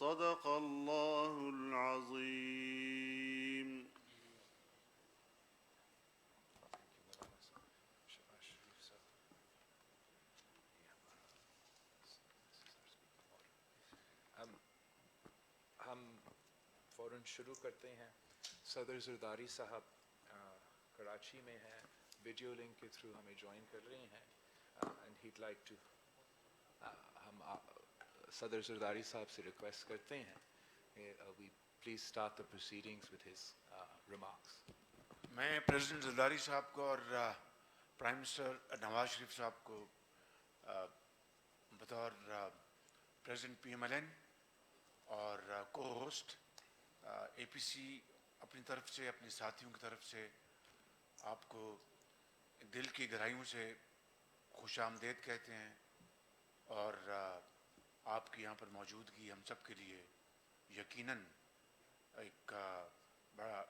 صدق اللہ العظیم. ہم فوراً شروع کرتے ہیں. صدر زرداری صاحب کراچی میں ہیں، ویڈیو لنک کے تھرو ہمیں جوائن کر رہے ہیں. اینڈ ہیڈ لائک ٹو ہم صدر زرداری صاحب سے ریکویسٹ کرتے ہیں we please start the proceedings with his remarks. میں پریزیڈنٹ زرداری صاحب کو اور پرائم منسٹر نواز شریف صاحب کو بطور president P M L N اور کو ہوسٹ اے پی سی اپنی طرف سے، اپنے ساتھیوں کی طرف سے آپ کو دل کی گہرائیوں سے خوش آمدید کہتے ہیں. اور آپ کی یہاں پر موجودگی ہم سب کے لیے یقیناً ایک بڑا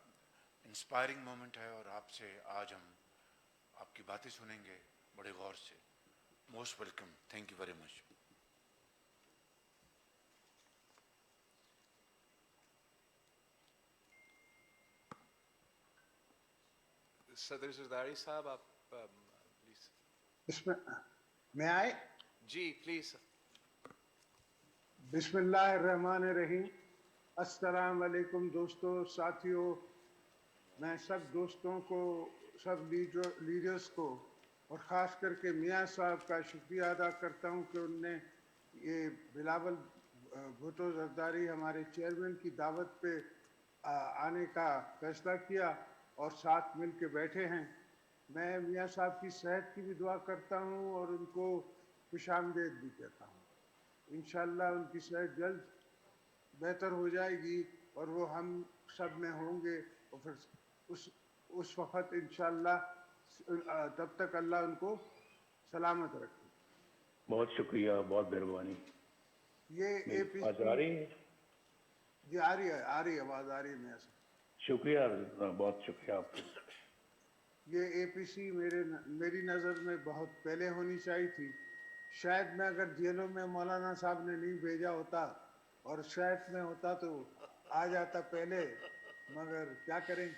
انسپائرنگ مومنٹ ہے، اور آپ سے آج ہم آپ کی باتیں سنیں گے بڑے غور سے. Most welcome. Thank you very much. صدر زرداری صاحب آپ پلیز. میں آئے؟ جی پلیز. بسم اللہ الرحمن الرحیم. السلام علیکم دوستوں، ساتھیوں. میں سب دوستوں کو، سب لیڈرز کو، اور خاص کر کے میاں صاحب کا شکریہ ادا کرتا ہوں کہ ان نے یہ بلاول بھٹو زرداری ہمارے چیئرمین کی دعوت پہ آنے کا فیصلہ کیا اور ساتھ مل کے بیٹھے ہیں. میں میاں صاحب کی صحت کی بھی دعا کرتا ہوں اور ان کو خوش آمدید بھی کہتا ہوں. انشاءاللہ ان کی صحت جلد بہتر ہو جائے گی اور وہ ہم سب میں ہوں گے، اور پھر اس وقت انشاءاللہ تب تک اللہ ان کو سلامت رکھے. بہت شکریہ، بہت مہربانی. یہ اے پی آواز سی آ رہی ہے؟ جی آ رہی ہے، آواز آ رہی ہے میاں صاحب. شکریہ، بہت شکریہ آپ کا. یہ اے پی سی میری نظر میں بہت پہلے ہونی چاہیے تھی. شاید میں اگر جیلوں میں مولانا صاحب نے نہیں بھیجا ہوتا اور شاید میں ہوتا تو آ جاتا پہلے، مگر کیا کریں.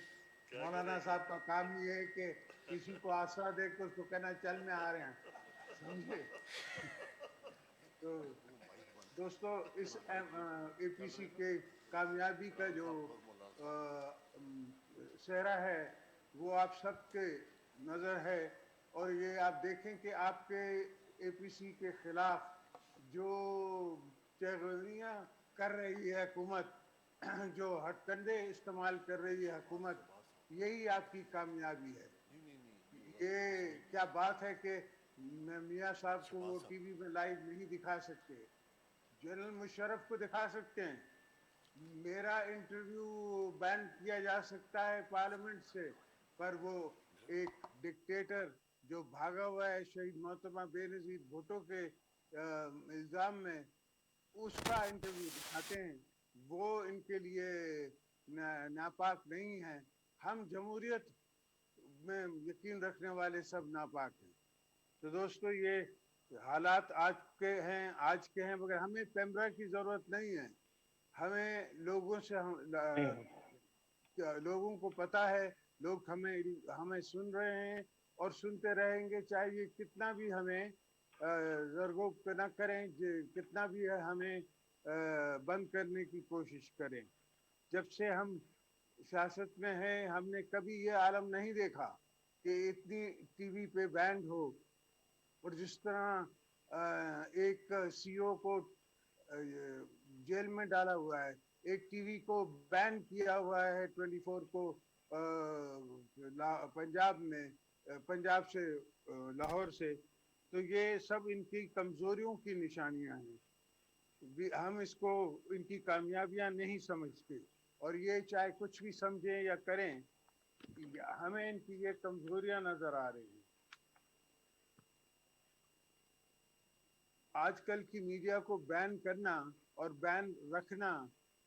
مولانا صاحب کا کام یہ ہے کہ کسی کو آسرا دے کے اس کو کہنا چل میں آ رہے ہیں، سمجھے. تو دوستو، اس اے پی سی کے کامیابی کا جو صحرا ہے وہ آپ سب کے نظر ہے. اور یہ آپ دیکھیں کہ آپ کے اے پی سی کے خلاف جو چغلیاں کر رہی ہے حکومت، جو ہتھ کنڈے استعمال کر رہی ہے حکومت، یہی آپ کی کامیابی ہے. یہ کیا بات ہے کہ میاں صاحب کو وہ ٹی وی میں لائیو نہیں دکھا سکتے، جنرل مشرف کو دکھا سکتے ہیں. میرا انٹرویو بین کیا جا سکتا ہے پارلیمنٹ سے، پر وہ ایک ڈکٹیٹر جو بھاگا ہوا ہے شہید محترمہ بے نظیر بھٹو کے الزام میں، اس کا انٹرویو دکھاتے ہیں. وہ ان کے لیے ناپاک نہیں ہے. ہم جمہوریت میں یقین رکھنے والے سب ناپاک ہیں. تو دوستو، یہ حالات آج کے ہیں مگر ہمیں پیمرا کی ضرورت نہیں ہے. ہمیں لوگوں کو پتا ہے، لوگ ہمیں سن رہے ہیں اور سنتے رہیں گے، چاہے یہ کتنا بھی ہمیں زرگوب نہ کریں، کتنا بھی ہمیں بند کرنے کی کوشش کریں. جب سے ہم سیاست میں ہیں ہم نے کبھی یہ عالم نہیں دیکھا کہ اتنی ٹی وی پہ بینڈ ہو، اور جس طرح ایک سی او کو جیل میں ڈالا ہوا ہے، ایک ٹی وی کو بین کیا ہوا ہے 24 کو پنجاب سے، لاہور سے. تو یہ سب ان کی کمزوریوں کی نشانیاں ہیں. ہم اس کو ان کی کامیابیاں نہیں سمجھتے، اور یہ چاہے کچھ بھی سمجھیں یا کریں، ہمیں ان کی یہ کمزوریاں نظر آ رہی ہیں. آج کل کی میڈیا کو بین کرنا اور بین رکھنا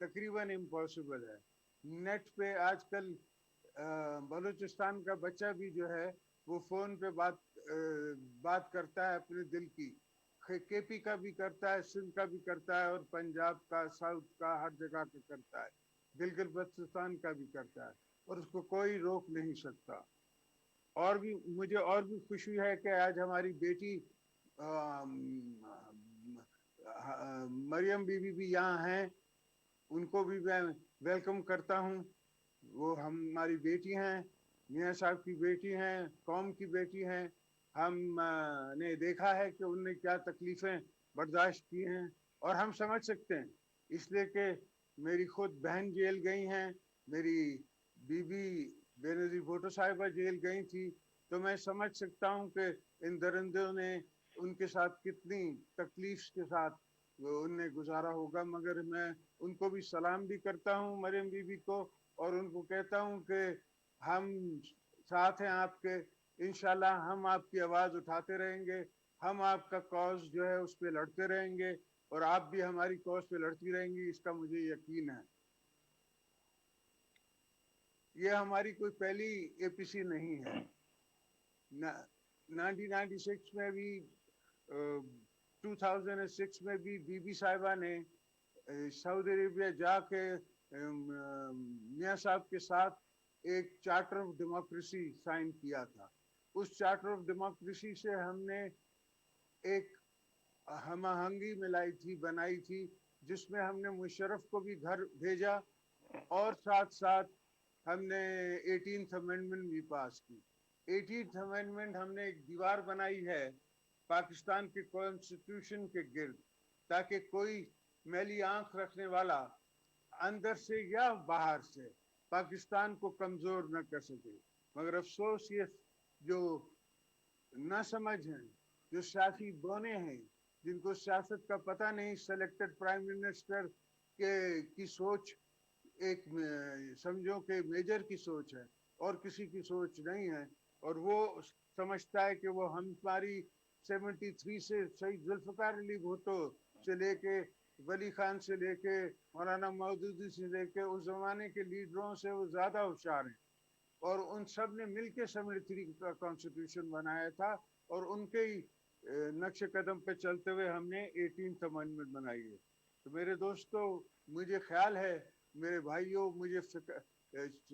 تقریباً امپاسبل ہے. نیٹ پہ آج کل بلوچستان کا بچہ بھی جو ہے وہ فون پہ بات کرتا ہے اپنے دل کی. केपी का भी करता है, सिंध का भी करता है, और पंजाब का, साउथ का, हर जगह का करता है, गिलगित बल्तिस्तान का भी करता है, और उसको कोई रोक नहीं सकता। और भी मुझे और भी खुशी है कि आज हमारी बेटी मरियम बीबी भी यहाँ हैं, उनको भी मैं वेलकम करता हूँ। वो हमारी बेटी हैं, मियाँ साहब की बेटी हैं, कौम की बेटी हैं। हम ने देखा है कि उनने क्या तकलीफ़ें बर्दाश्त की हैं, और हम समझ सकते हैं, इसलिए कि मेरी खुद बहन जेल गई हैं, मेरी बीबी बेनज़ीर भुट्टो साहिबा जेल गई थी, तो मैं समझ सकता हूँ कि इन दरिंदों ने उनके साथ कितनी तकलीफ के साथ उनने गुजारा होगा। मगर मैं उनको भी सलाम भी करता हूँ, मरियम बीबी को, और उनको कहता हूँ कि हम साथ हैं आपके, इंशाल्लाह हम आपकी आवाज़ उठाते रहेंगे, हम आपका कॉज जो है उस पर लड़ते रहेंगे, और आप भी हमारी कॉज पे लड़ती रहेंगी, इसका मुझे यकीन है। ये हमारी कोई पहली एपीसी नहीं है। 1996 में भी 2006 में भी बीबी साहिबा ने सऊदी अरेबिया जाके मियाँ साहब के साथ एक चार्टर ऑफ डेमोक्रेसी साइन किया था। उस चार्टर ऑफ डेमोक्रेसी से हमने एक हमआहंगी मिलाई थी, बनाई थी, जिसमें हमने मुशर्रफ को भी घर भेजा, और साथ साथ हमने 18th अमेंडमेंट भी पास की। 18th अमेंडमेंट हमने एक दीवार बनाई है पाकिस्तान के कॉन्स्टिट्यूशन के गिर्द, ताकि कोई मैली आंख रखने वाला अंदर से या बाहर से पाकिस्तान को कमजोर न कर सके। मगर अफसोस ये जो ना समझ हैं, जो सियासी बोने हैं, जिनको सियासत का पता नहीं, सेलेक्टेड प्राइम मिनिस्टर की सोच एक समझो कि मेजर की सोच है और किसी की सोच नहीं है, और वो समझता है कि वो हमारी 73 से शहीद जुल्फ़िकार अली भुट्टो से लेके वली खान से लेके मौलाना मौदूदी से लेके उस जमाने के लीडरों से वो ज्यादा होशियार हैं, और उन सब ने मिलके 73 का कॉन्स्टिट्यूशन बनाया था, और उनके ही नक्श कदम पे चलते हुए हमने 18th अमेंडमेंट बनाई है। तो मेरे दोस्तों, मुझे ख्याल है, मेरे भाइयों, मुझे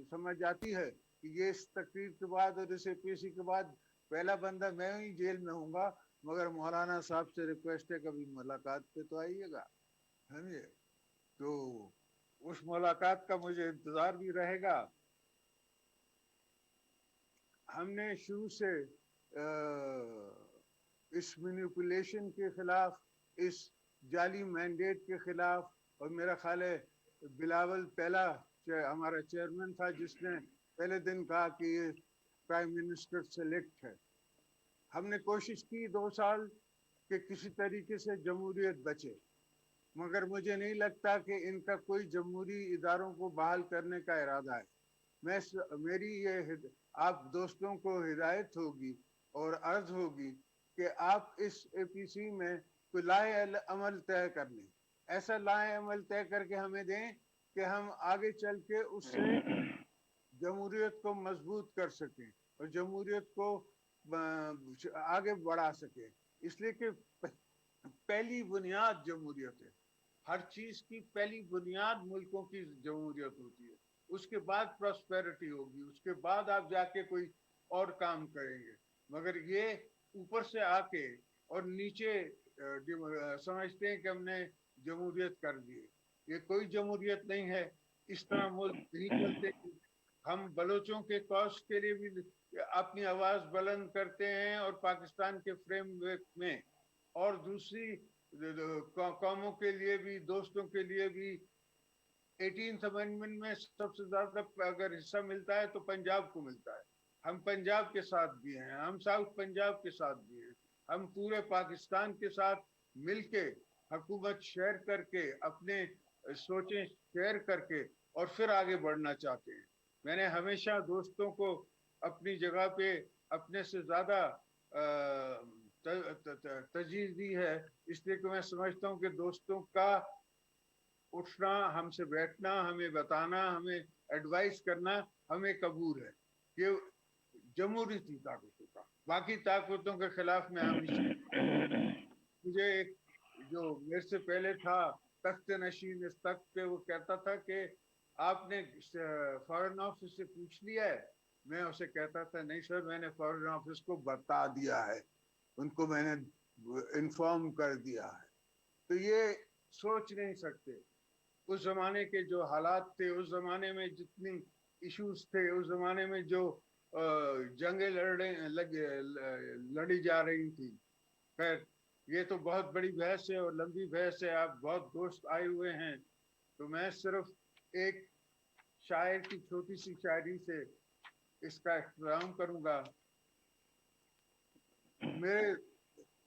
समझ आती है कि ये इस तकरीर के बाद और इस एपीसी के बाद पहला बंदा मैं ही जेल में हूँगा, मगर मौलाना साहब से रिक्वेस्ट है कभी मुलाकात पे तो आइएगा, समझे। तो उस मुलाकात का मुझे इंतजार भी रहेगा। हमने शुरू से इस मैनिपुलेशन के खिलाफ, इस जाली मैंडेट के खिलाफ, और मेरा ख्याल है बिलावल पहला हमारा चेयरमैन था जिसने पहले दिन कहा कि ये प्राइम मिनिस्टर सेलेक्ट है। हमने कोशिश की 2 साल कि किसी तरीके से जमहूरियत बचे, मगर मुझे नहीं लगता कि इनका कोई जमहूरी इदारों को बहाल करने का इरादा है। मेरी ये आप दोस्तों को हिदायत होगी और अर्ज होगी कि आप इस एपीसी में कोई लाए अमल तय कर लें, ऐसा लाए अमल तय करके हमें दें कि हम आगे चल के उससे जमहूरियत को मजबूत कर सकें और जमहूरियत को आगे बढ़ा सकें। इसलिए कि पहली बुनियाद जमहूरियत है, हर चीज की पहली बुनियाद मुल्कों की जमहूरियत होती है, उसके बाद प्रॉस्पेरिटी होगी, उसके बाद आप जाके कोई और काम करेंगे। मगर ये ऊपर से आके और नीचे समझते हैं कि हमने जमहूरियत कर दी, ये कोई जमहूरियत नहीं है। इस तरह मुल्क नहीं चलते। हम बलोचों के कॉज के लिए भी अपनी आवाज बुलंद करते हैं और पाकिस्तान के फ्रेमवर्क में, और दूसरी कौमों के लिए भी, दोस्तों के लिए भी। 18th अमेंडमेंट में सबसे ज्यादा अगर हिस्सा मिलता है तो पंजाब को मिलता है। हम पंजाब के साथ भी हैं, हम साउथ पंजाब के साथ भी हैं, हम पूरे पाकिस्तान के साथ मिलके हुकूमत शेयर करके, अपने सोचें शेयर करके और फिर आगे बढ़ना चाहते हैं। मैंने हमेशा दोस्तों को अपनी जगह पे अपने से ज्यादा तरजीह दी है, इसलिए कि मैं समझता हूँ कि दोस्तों का उठना, हमसे बैठना, हमें बताना, हमें एडवाइस करना हमें कबूल है। ये जमहूरी ताकतों का, बाकी ताकतों के खिलाफ में हमेशा मुझे एक जो मेरे से पहले था तख्त नशीन, इस तख्त पे, वो कहता था कि आपने फॉरेन ऑफिस से पूछ लिया है? मैं उसे कहता था नहीं सर, मैंने फॉरेन ऑफिस को बता दिया है, उनको मैंने इन्फॉर्म कर दिया है। तो ये सोच नहीं सकते उस जमाने के जो हालात थे, उस जमाने में जितनी इश्यूज थे, उस जमाने में जो जंगें लड़ी जा रही थी। खैर, ये तो बहुत बड़ी बहस है और लंबी बहस है। आप बहुत दोस्त आए हुए हैं, तो मैं सिर्फ एक शायर की छोटी सी शायरी से इसका इख्तिताम करूंगा।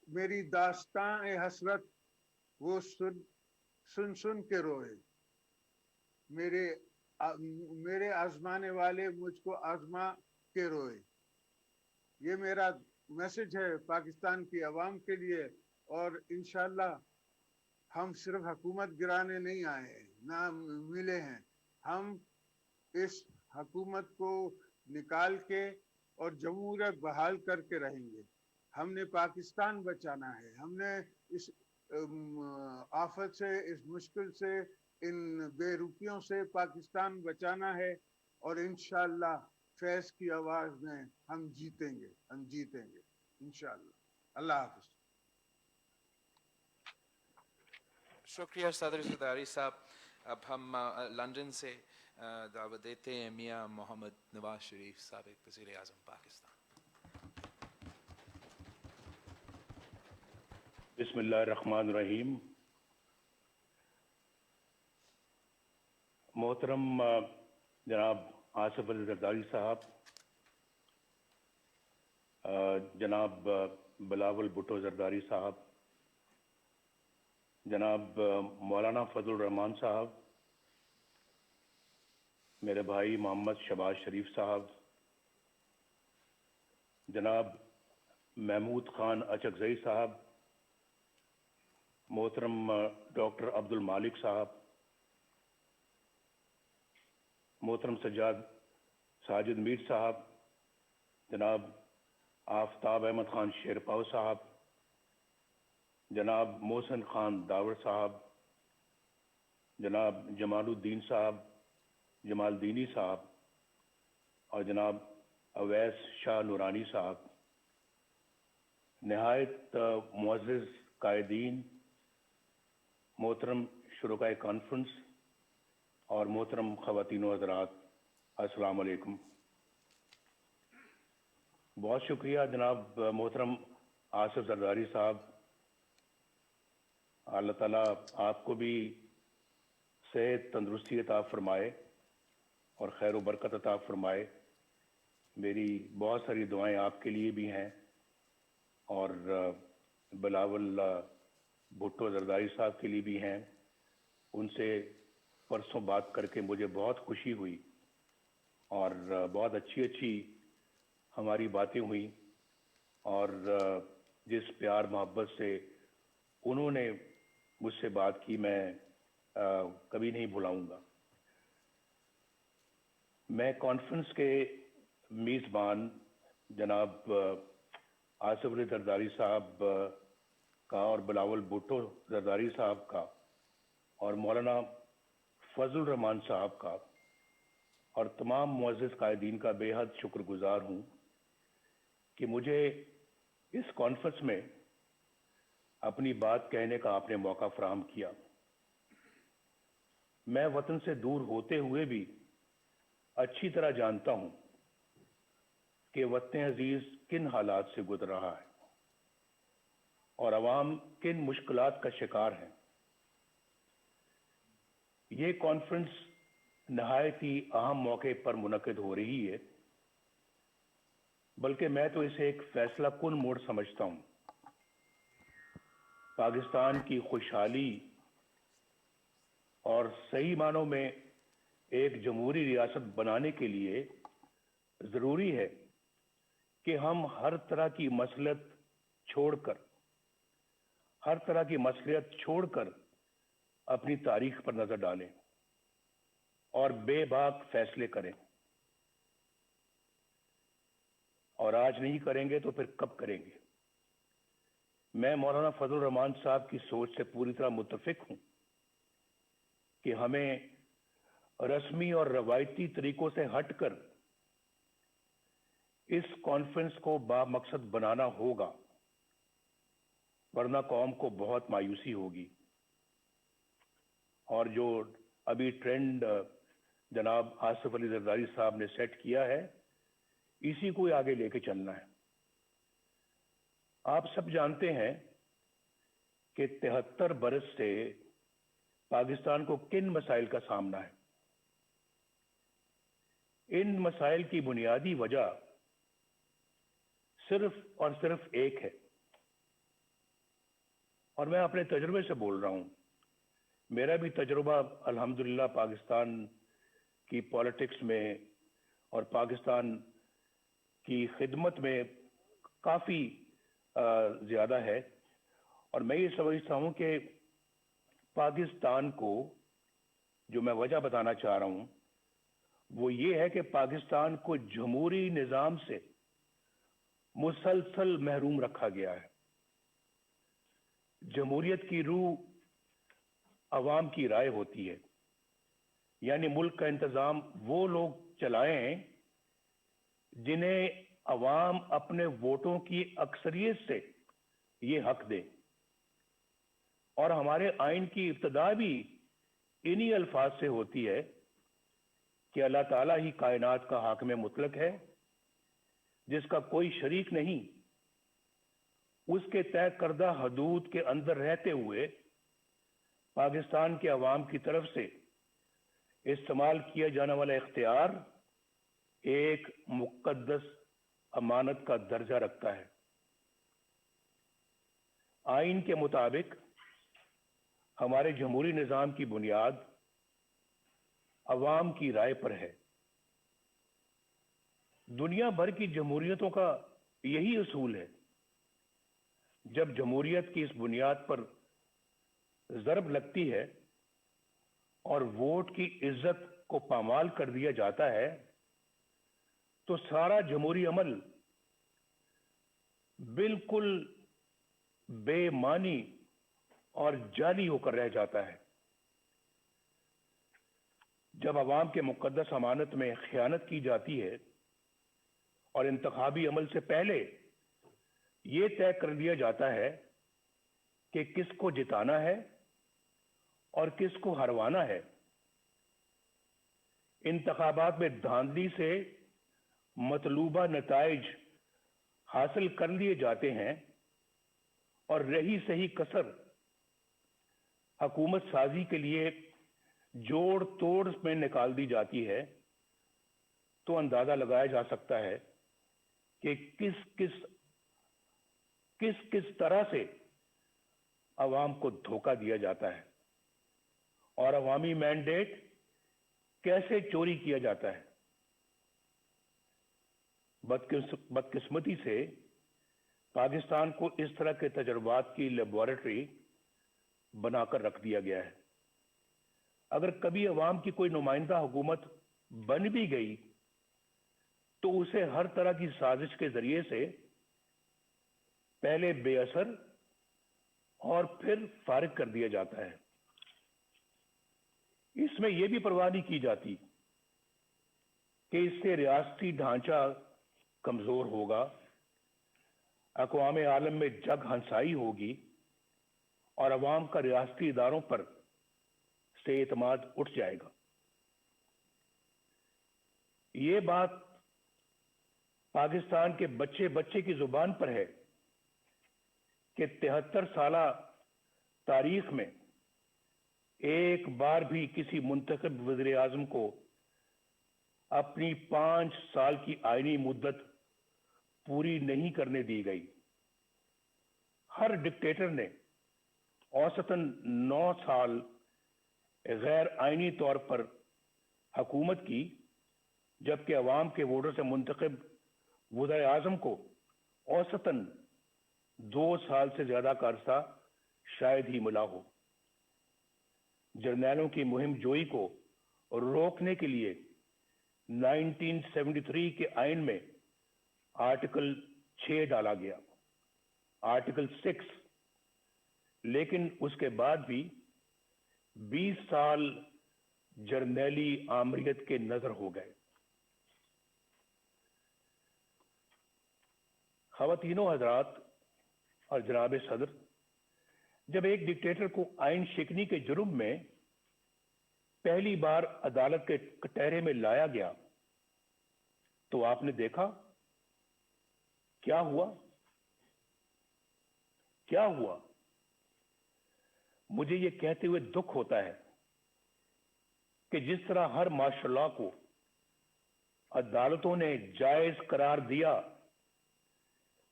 मेरी दास्तां हसरत वो सुन सुन के रोए, मेरे आजमाने वाले मुझको आजमा के रोए। ये मेरा मैसेज है पाकिस्तान की आवाम के लिए। और इंशाल्लाह हम सिर्फ हुकूमत गिराने नहीं आए हैं, ना मिले हैं। हम इस हुकूमत को निकाल के और जमहूरियत बहाल करके रहेंगे। हमने पाकिस्तान बचाना है, हमने इस आफत से, इस मुश्किल से, इन बेरुखियों से पाकिस्तान बचाना है। और इंशाअल्लाह फैज की आवाज में हम जीतेंगे, इंशाअल्लाह। अल्लाह हाफिज। शुक्रिया सदर ज़रदारी साहब। अब हम लंदन से दावत देते हैं मियाँ मोहम्मद नवाज शरीफ, साबिक़ वज़ीर आज़म पाकिस्तान। बिस्मिल्लाहिर्रहमानिर्रहीम। मोहतरम जनाब आसिफ अली ज़रदारी साहब, जनाब बिलावल भुट्टो ज़रदारी साहब, जनाब मौलाना फजल रहमान साहब, मेरे भाई मोहम्मद शबाज शरीफ साहब, जनाब महमूद खान अचकज़ई साहब, मोहतरम डॉक्टर अब्दुल मालिक साहब, मोहतरम साजिद मीर साहब, जनाब आफ्ताब अहमद खान शेरपाव साहब, जनाब मोहसिन खान दावर साहब, जनाब जमालुद्दीन साहब, जमालदीनी साहब और जनाब अवैस शाह नूरानी साहब, नहायत मुअज़्ज़िज़ कायदीन, मोहतरम शुरकाए कॉन्फ्रेंस और मोहतरम ख़वातीन व हज़रात, अस्सलाम वालेकुम। बहुत शुक्रिया जनाब मोहतरम आसिफ ज़रदारी साहब। अल्लाह ताला आपको भी सेहत तंदुरुस्ती अता फरमाए और खैर व बरकत अता फरमाए। मेरी बहुत सारी दुआएं आपके लिए भी हैं और बिलावल भुट्टो ज़रदारी साहब के लिए भी हैं। उनसे परसों बात करके मुझे बहुत खुशी हुई और बहुत अच्छी हमारी बातें हुई और जिस प्यार मोहब्बत से उन्होंने मुझसे बात की मैं कभी नहीं भुलाऊंगा। मैं कॉन्फ्रेंस के मेज़बान जनाब आसिफ अली ज़रदारी साहब का और बिलावल भुट्टो ज़रदारी साहब का और मौलाना फजल रहमान साहब का और तमाम मुअज़्ज़िज़ कायदीन का बेहद शुक्रगुजार हूँ कि मुझे इस कॉन्फ्रेंस में अपनी बात कहने का आपने मौका फराहम किया। मैं वतन से दूर होते हुए भी अच्छी तरह जानता हूँ कि वतन अजीज किन हालात से गुजर रहा है और अवाम किन मुश्किलात का शिकार है। ये कॉन्फ्रेंस नहायत ही अहम मौके पर मुनक़िद हो रही है, बल्कि मैं तो इसे एक फैसला कुन मोड़ समझता हूँ। पाकिस्तान की खुशहाली और सही मानों में एक जमहूरी रियासत बनाने के लिए ज़रूरी है कि हम हर तरह की मसलियत छोड़कर अपनी तारीख पर नजर डालें और बेबाक फैसले करें। और आज नहीं करेंगे तो फिर कब करेंगे? मैं मौलाना फजल रहमान साहब की सोच से पूरी तरह मुत्तफिक हूं कि हमें रस्मी और रवायती तरीकों से हटकर इस कॉन्फ्रेंस को बामकसद बनाना होगा, वरना कौम को बहुत मायूसी होगी। और जो अभी ट्रेंड जनाब आसिफ अली जरदारी साहब ने सेट किया है, इसी को आगे लेके चलना है। आप सब जानते हैं कि 73 बरस से पाकिस्तान को किन मसाइल का सामना है। इन मसाइल की बुनियादी वजह सिर्फ और सिर्फ एक है, और मैं अपने तजुर्बे से बोल रहा हूं। मेरा भी तजुर्बा अल्हम्दुलिल्लाह पाकिस्तान की पॉलिटिक्स में और पाकिस्तान की खिदमत में काफ़ी ज़्यादा है, और मैं ये समझता हूं कि पाकिस्तान को, जो मैं वजह बताना चाह रहा हूं, वो ये है कि पाकिस्तान को जमहूरी निज़ाम से मुसलसल महरूम रखा गया है। जमहूरियत की रूह अवाम की राय होती है, यानी मुल्क का इंतज़ाम वो लोग चलाएं जिन्हें अवाम अपने वोटों की अक्सरियत से ये हक दे। और हमारे आइन की इब्तिदा भी इन्हीं अल्फाज से होती है कि अल्लाह ताला ही कायनात का हाकिम मुतलक है, जिसका कोई शरीक नहीं। उसके तय करदा हदूद के अंदर रहते हुए पाकिस्तान के अवाम की तरफ से इस्तेमाल किया जाने वाला इख्तियार एक मुक़द्दस अमानत का दर्जा रखता है। आइन के मुताबिक हमारे जमहूरी निज़ाम की बुनियाद अवाम की राय पर है। दुनिया भर की जमहूरियतों का यही उसूल है। जब जमहूरियत की इस बुनियाद पर ज़रब लगती है और वोट की इज्जत को पामाल कर दिया जाता है, तो सारा जमहूरी अमल बिल्कुल बेमानी और जाली होकर रह जाता है। जब अवाम के मुक़द्दस अमानत में खयानत की जाती है और इंतखाबी अमल से पहले ये तय कर लिया जाता है कि किसको जिताना है और किसको हरवाना है, इंतखाबात में धांधली से मतलूबा नताइज हासिल कर लिए जाते हैं और रही सही कसर हुकूमत साजी के लिए जोड़ तोड़ में निकाल दी जाती है, तो अंदाजा लगाया जा सकता है कि किस तरह से अवाम को धोखा दिया जाता है और अवामी मैंडेट कैसे चोरी किया जाता है। बदकिस्मती से पाकिस्तान को इस तरह के तजुर्बात की लेबोरेटरी बनाकर रख दिया गया है। अगर कभी अवाम की कोई नुमाइंदा हुकूमत बन भी गई, तो उसे हर तरह की साजिश के जरिए से पहले बेअसर और फिर फारिग कर दिया जाता है। इसमें यह भी परवाह नहीं की जाती कि इससे रियासती ढांचा कमजोर होगा, अक़वाम आलम में जग हंसाई होगी और अवाम का रियासती इदारों पर से एतमाद उठ जाएगा। ये बात पाकिस्तान के बच्चे बच्चे की जुबान पर है कि 73 साला तारीख में एक बार भी किसी मुंतखब वज़ीर आज़म को अपनी 5 साल की आईनी मुद्दत पूरी नहीं करने दी गई। हर डिक्टेटर ने औसतन 9 साल गैर आईनी तौर पर हुकूमत की, जबकि अवाम के वोटों से मुंतखब वज़ीर आज़म को औसतन 2 साल से ज्यादा का अरसा शायद ही मिला हो। जर्नैलों की मुहिम जोई को रोकने के लिए 1973 के आइन में आर्टिकल 6 डाला गया। आर्टिकल 6 लेकिन उसके बाद भी 20 साल जर्नैली आमरीत के नजर हो गए। ख़वातीनो हज़रात और जनाब सदर, जब एक डिक्टेटर को आइन शिकनी के जुर्म में पहली बार अदालत के कटहरे में लाया गया तो आपने देखा क्या हुआ। क्या हुआ? मुझे ये कहते हुए दुख होता है कि जिस तरह हर माशाअल्लाह को अदालतों ने जायज करार दिया,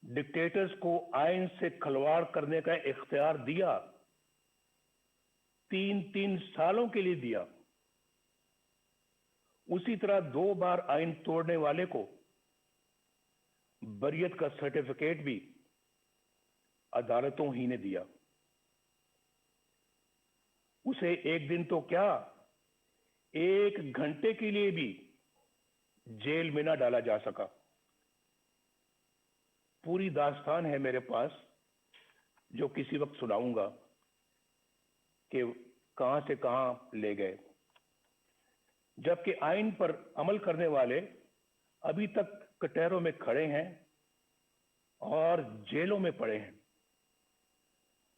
डिक्टेटर्स को आइन से खिलवाड़ करने का इख्तियार दिया, 3-3 सालों के लिए दिया, उसी तरह 2 बार आइन तोड़ने वाले को बरियत का सर्टिफिकेट भी अदालतों ही ने दिया। उसे एक दिन तो क्या, 1 घंटे के लिए भी जेल में ना डाला जा सका। पूरी दास्तान है मेरे पास, जो किसी वक्त सुनाऊंगा कि कहां से कहां ले गए, जबकि आइन पर अमल करने वाले अभी तक कटहरों में खड़े हैं और जेलों में पड़े हैं।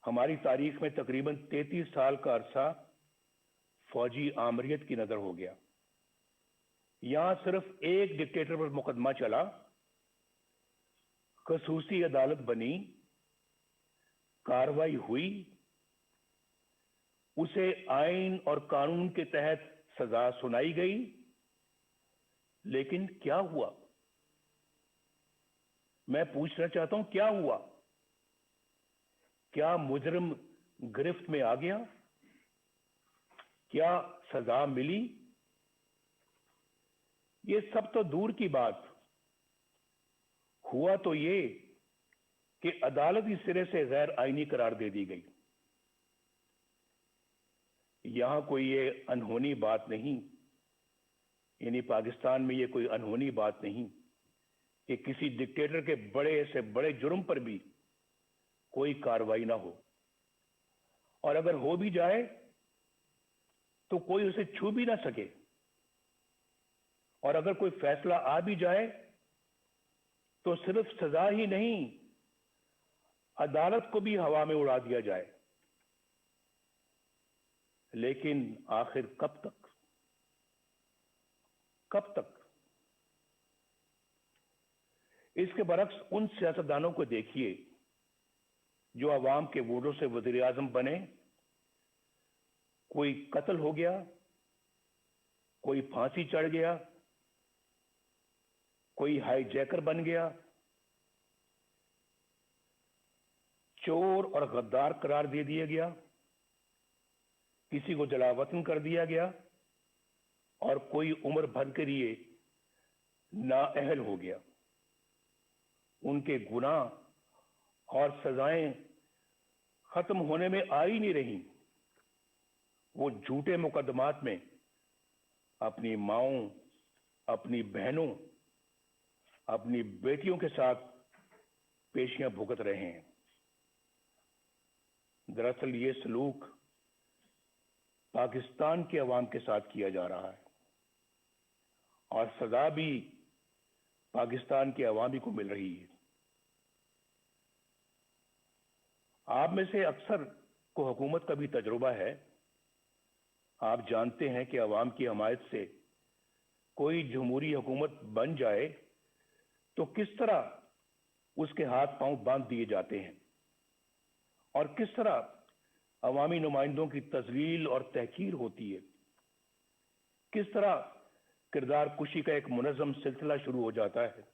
हमारी तारीख में तकरीबन 33 साल का अरसा फौजी आमरीत की नजर हो गया। यहां सिर्फ एक डिक्टेटर पर मुकदमा चला, खसूसी अदालत बनी, कार्रवाई हुई, उसे आइन और कानून के तहत सजा सुनाई गई, लेकिन क्या हुआ? मैं पूछना चाहता हूं, क्या हुआ? क्या मुजरिम गिरफ्त में आ गया? क्या सजा मिली? ये सब तो दूर की बात। हुआ तो ये कि अदालती सिरे से गैर आईनी करार दे दी गई। यहां कोई ये अनहोनी बात नहीं, यानी पाकिस्तान में ये कोई अनहोनी बात नहीं कि किसी डिक्टेटर के बड़े से बड़े जुर्म पर भी कोई कार्रवाई ना हो, और अगर हो भी जाए तो कोई उसे छू भी ना सके, और अगर कोई फैसला आ भी जाए तो सिर्फ सजा ही नहीं, अदालत को भी हवा में उड़ा दिया जाए। लेकिन आखिर कब तक? कब तक? इसके बरक्स उन सियासतदानों को देखिए जो अवाम के वोटों से वजीर आजम बने। कोई कत्ल हो गया, कोई फांसी चढ़ गया, कोई हाईजैकर बन गया, चोर और गद्दार करार दे दिया गया, किसी को जलावतन कर दिया गया, और कोई उम्र भर के लिए नाअहल हो गया। उनके गुनाह और सजाएं खत्म होने में आ ही नहीं रही। वो झूठे मुकदमात में अपनी माओं, अपनी बहनों, अपनी बेटियों के साथ पेशियां भुगत रहे हैं। दरअसल ये सलूक पाकिस्तान के अवाम के साथ किया जा रहा है, और सजा भी पाकिस्तान के अवामी को मिल रही है। आप में से अक्सर को हुकूमत का भी तजुर्बा है। आप जानते हैं कि अवाम की हमायत से कोई जमहूरी हुकूमत बन जाए तो किस तरह उसके हाथ पांव बांध दिए जाते हैं, और किस तरह अवामी नुमाइंदों की तजलील और तहकीर होती है। किस तरह किरदार कुशी का एक मुनज़्ज़म सिलसिला शुरू हो जाता है।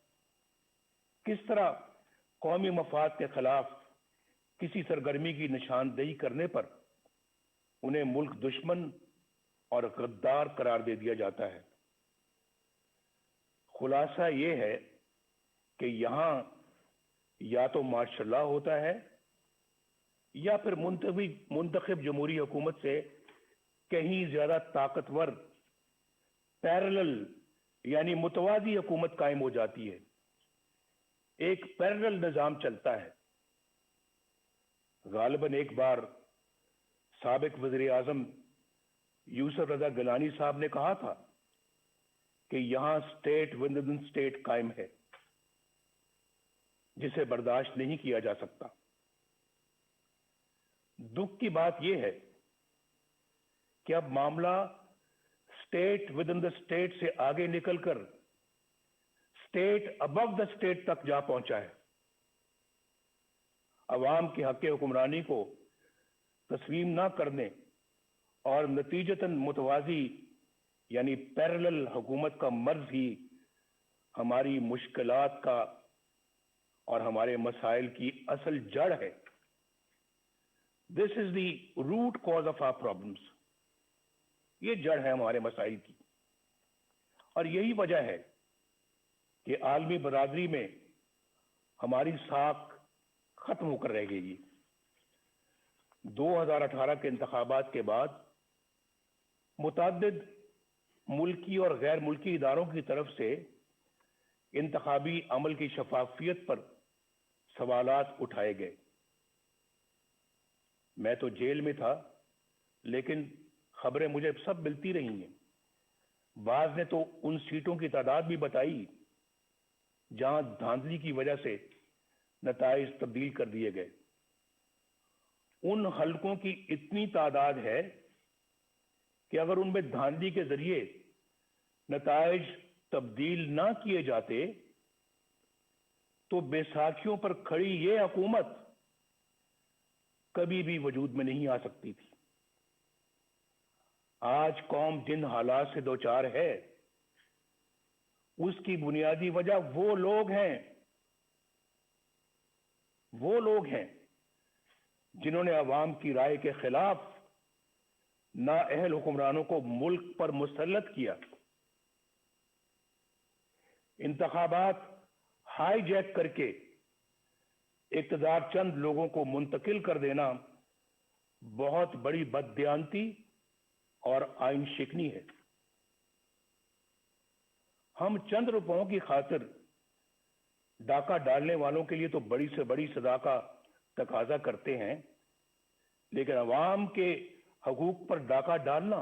किस तरह कौमी मफाद के खिलाफ किसी सरगर्मी की निशानदेही करने पर उन्हें मुल्क दुश्मन और गद्दार करार दे दिया जाता है। खुलासा ये है कि यहां या तो मार्शल होता है या फिर मुंतखब जमहूरी हुकूमत से कहीं ज्यादा ताकतवर पैरेलल यानी मुतवाजी हुकूमत कायम हो जाती है। एक पैरेलल निजाम चलता है। गालिबन एक बार साबिक वज़ीर आज़म यूसुफ रज़ा गिलानी साहब ने कहा था कि यहां स्टेट विद इन स्टेट कायम है, जिसे बर्दाश्त नहीं किया जा सकता। दुख की बात यह है कि अब मामला state with in the state से आगे निकलकर स्टेट अबव द स्टेट तक जा पहुंचा है। अवाम के हक हुक्मरानी को तस्लीम ना करने और नतीजतन मुतवाजी यानी पैरेलल हुकूमत का मर्ज ही हमारी मुश्किलात का और हमारे मसाइल की असल जड़ है। This is the root cause of our problems. ये जड़ है हमारे मसाइल की, और यही वजह है कि आलमी बरादरी में हमारी साख खत्म होकर रह गई। 2018 के इंतखाबात के बाद मुतअद्दिद मुल्की और गैर मुल्की इदारों की तरफ से इंतखाबी अमल की शफाफियत पर सवालात उठाए गए। मैं तो जेल में था, लेकिन खबरें मुझे सब मिलती रही हैं। बाज ने तो उन सीटों की तादाद भी बताई जहां धांधली की वजह से नताइज तब्दील कर दिए गए। उन हलकों की इतनी तादाद है कि अगर उनमें धांधली के जरिए नताइज तब्दील ना किए जाते तो बैसाखियों पर खड़ी ये हुकूमत कभी भी वजूद में नहीं आ सकती थी। आज कौम जिन हालात से दो चार है, उसकी बुनियादी वजह वो लोग हैं जिन्होंने अवाम की राय के खिलाफ नाअहल हुक्मरानों को मुल्क पर मुसल्लत किया। इंतखाबात हाईजैक करके इक़्तिदार चंद लोगों को मुंतकिल कर देना बहुत बड़ी बददियानती और आइन शिकनी है। हम चंद रुपयों की खातिर डाका डालने वालों के लिए तो बड़ी से बड़ी सजा का तकाजा करते हैं, लेकिन अवाम के हकूक पर डाका डालना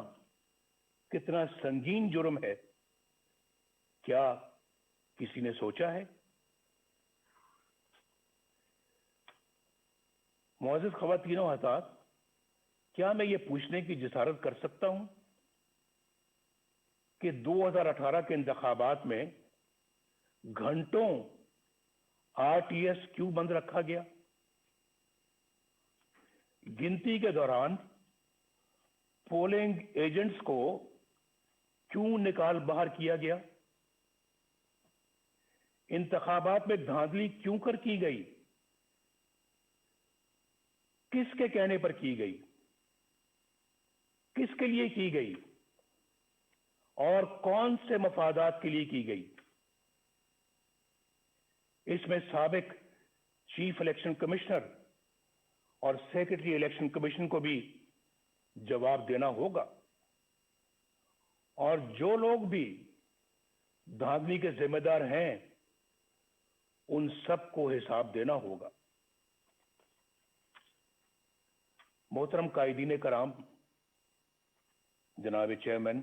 कितना संगीन जुर्म है, क्या किसी ने सोचा है? मुअज़्ज़िज़ ख़वातीन व हज़रात, क्या मैं ये पूछने की जिसारत कर सकता हूं कि 2018 के इंतखाबात में घंटों RTS क्यों बंद रखा गया? गिनती के दौरान पोलिंग एजेंट्स को क्यों निकाल बाहर किया गया? इंतखाबात में धांधली क्यों कर की गई? किसके कहने पर की गई? किसके लिए की गई? और कौन से मफादात के लिए की गई? इसमें साबिक चीफ इलेक्शन कमिश्नर और सेक्रेटरी इलेक्शन कमीशन को भी जवाब देना होगा, और जो लोग भी धांधली के जिम्मेदार हैं उन सबको हिसाब देना होगा। मोहतरम कायदीन कराम, जनाब चेयरमैन,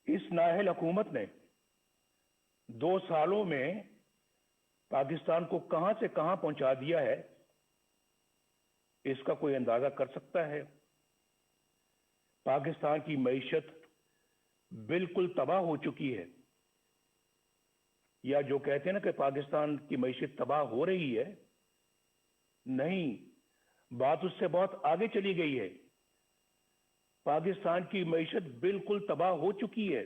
इस नाअहल हुकूमत ने 2 सालों में पाकिस्तान को कहां से कहां पहुंचा दिया है, इसका कोई अंदाजा कर सकता है? पाकिस्तान की मईशत बिल्कुल तबाह हो चुकी है, या जो कहते हैं ना कि पाकिस्तान की मईशत तबाह हो रही है, नहीं, बात उससे बहुत आगे चली गई है। पाकिस्तान की मईशत बिल्कुल तबाह हो चुकी है।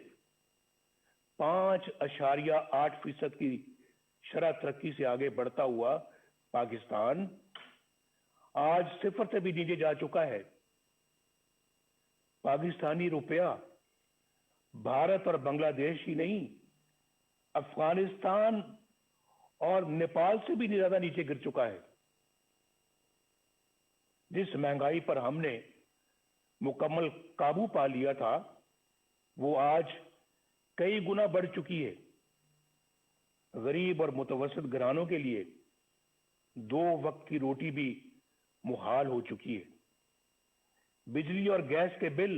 5.8% की शरह तरक्की से आगे बढ़ता हुआ पाकिस्तान आज 0 से भी नीचे जा चुका है। पाकिस्तानी रुपया भारत और बांग्लादेश ही नहीं, अफगानिस्तान और नेपाल से भी ज्यादा नीचे गिर चुका है। जिस महंगाई पर हमने मुकम्मल काबू पा लिया था, वो आज कई गुना बढ़ चुकी है। गरीब और मुतवस्सित घरानों के लिए 2 वक्त की रोटी भी मुहाल हो चुकी है। बिजली और गैस के बिल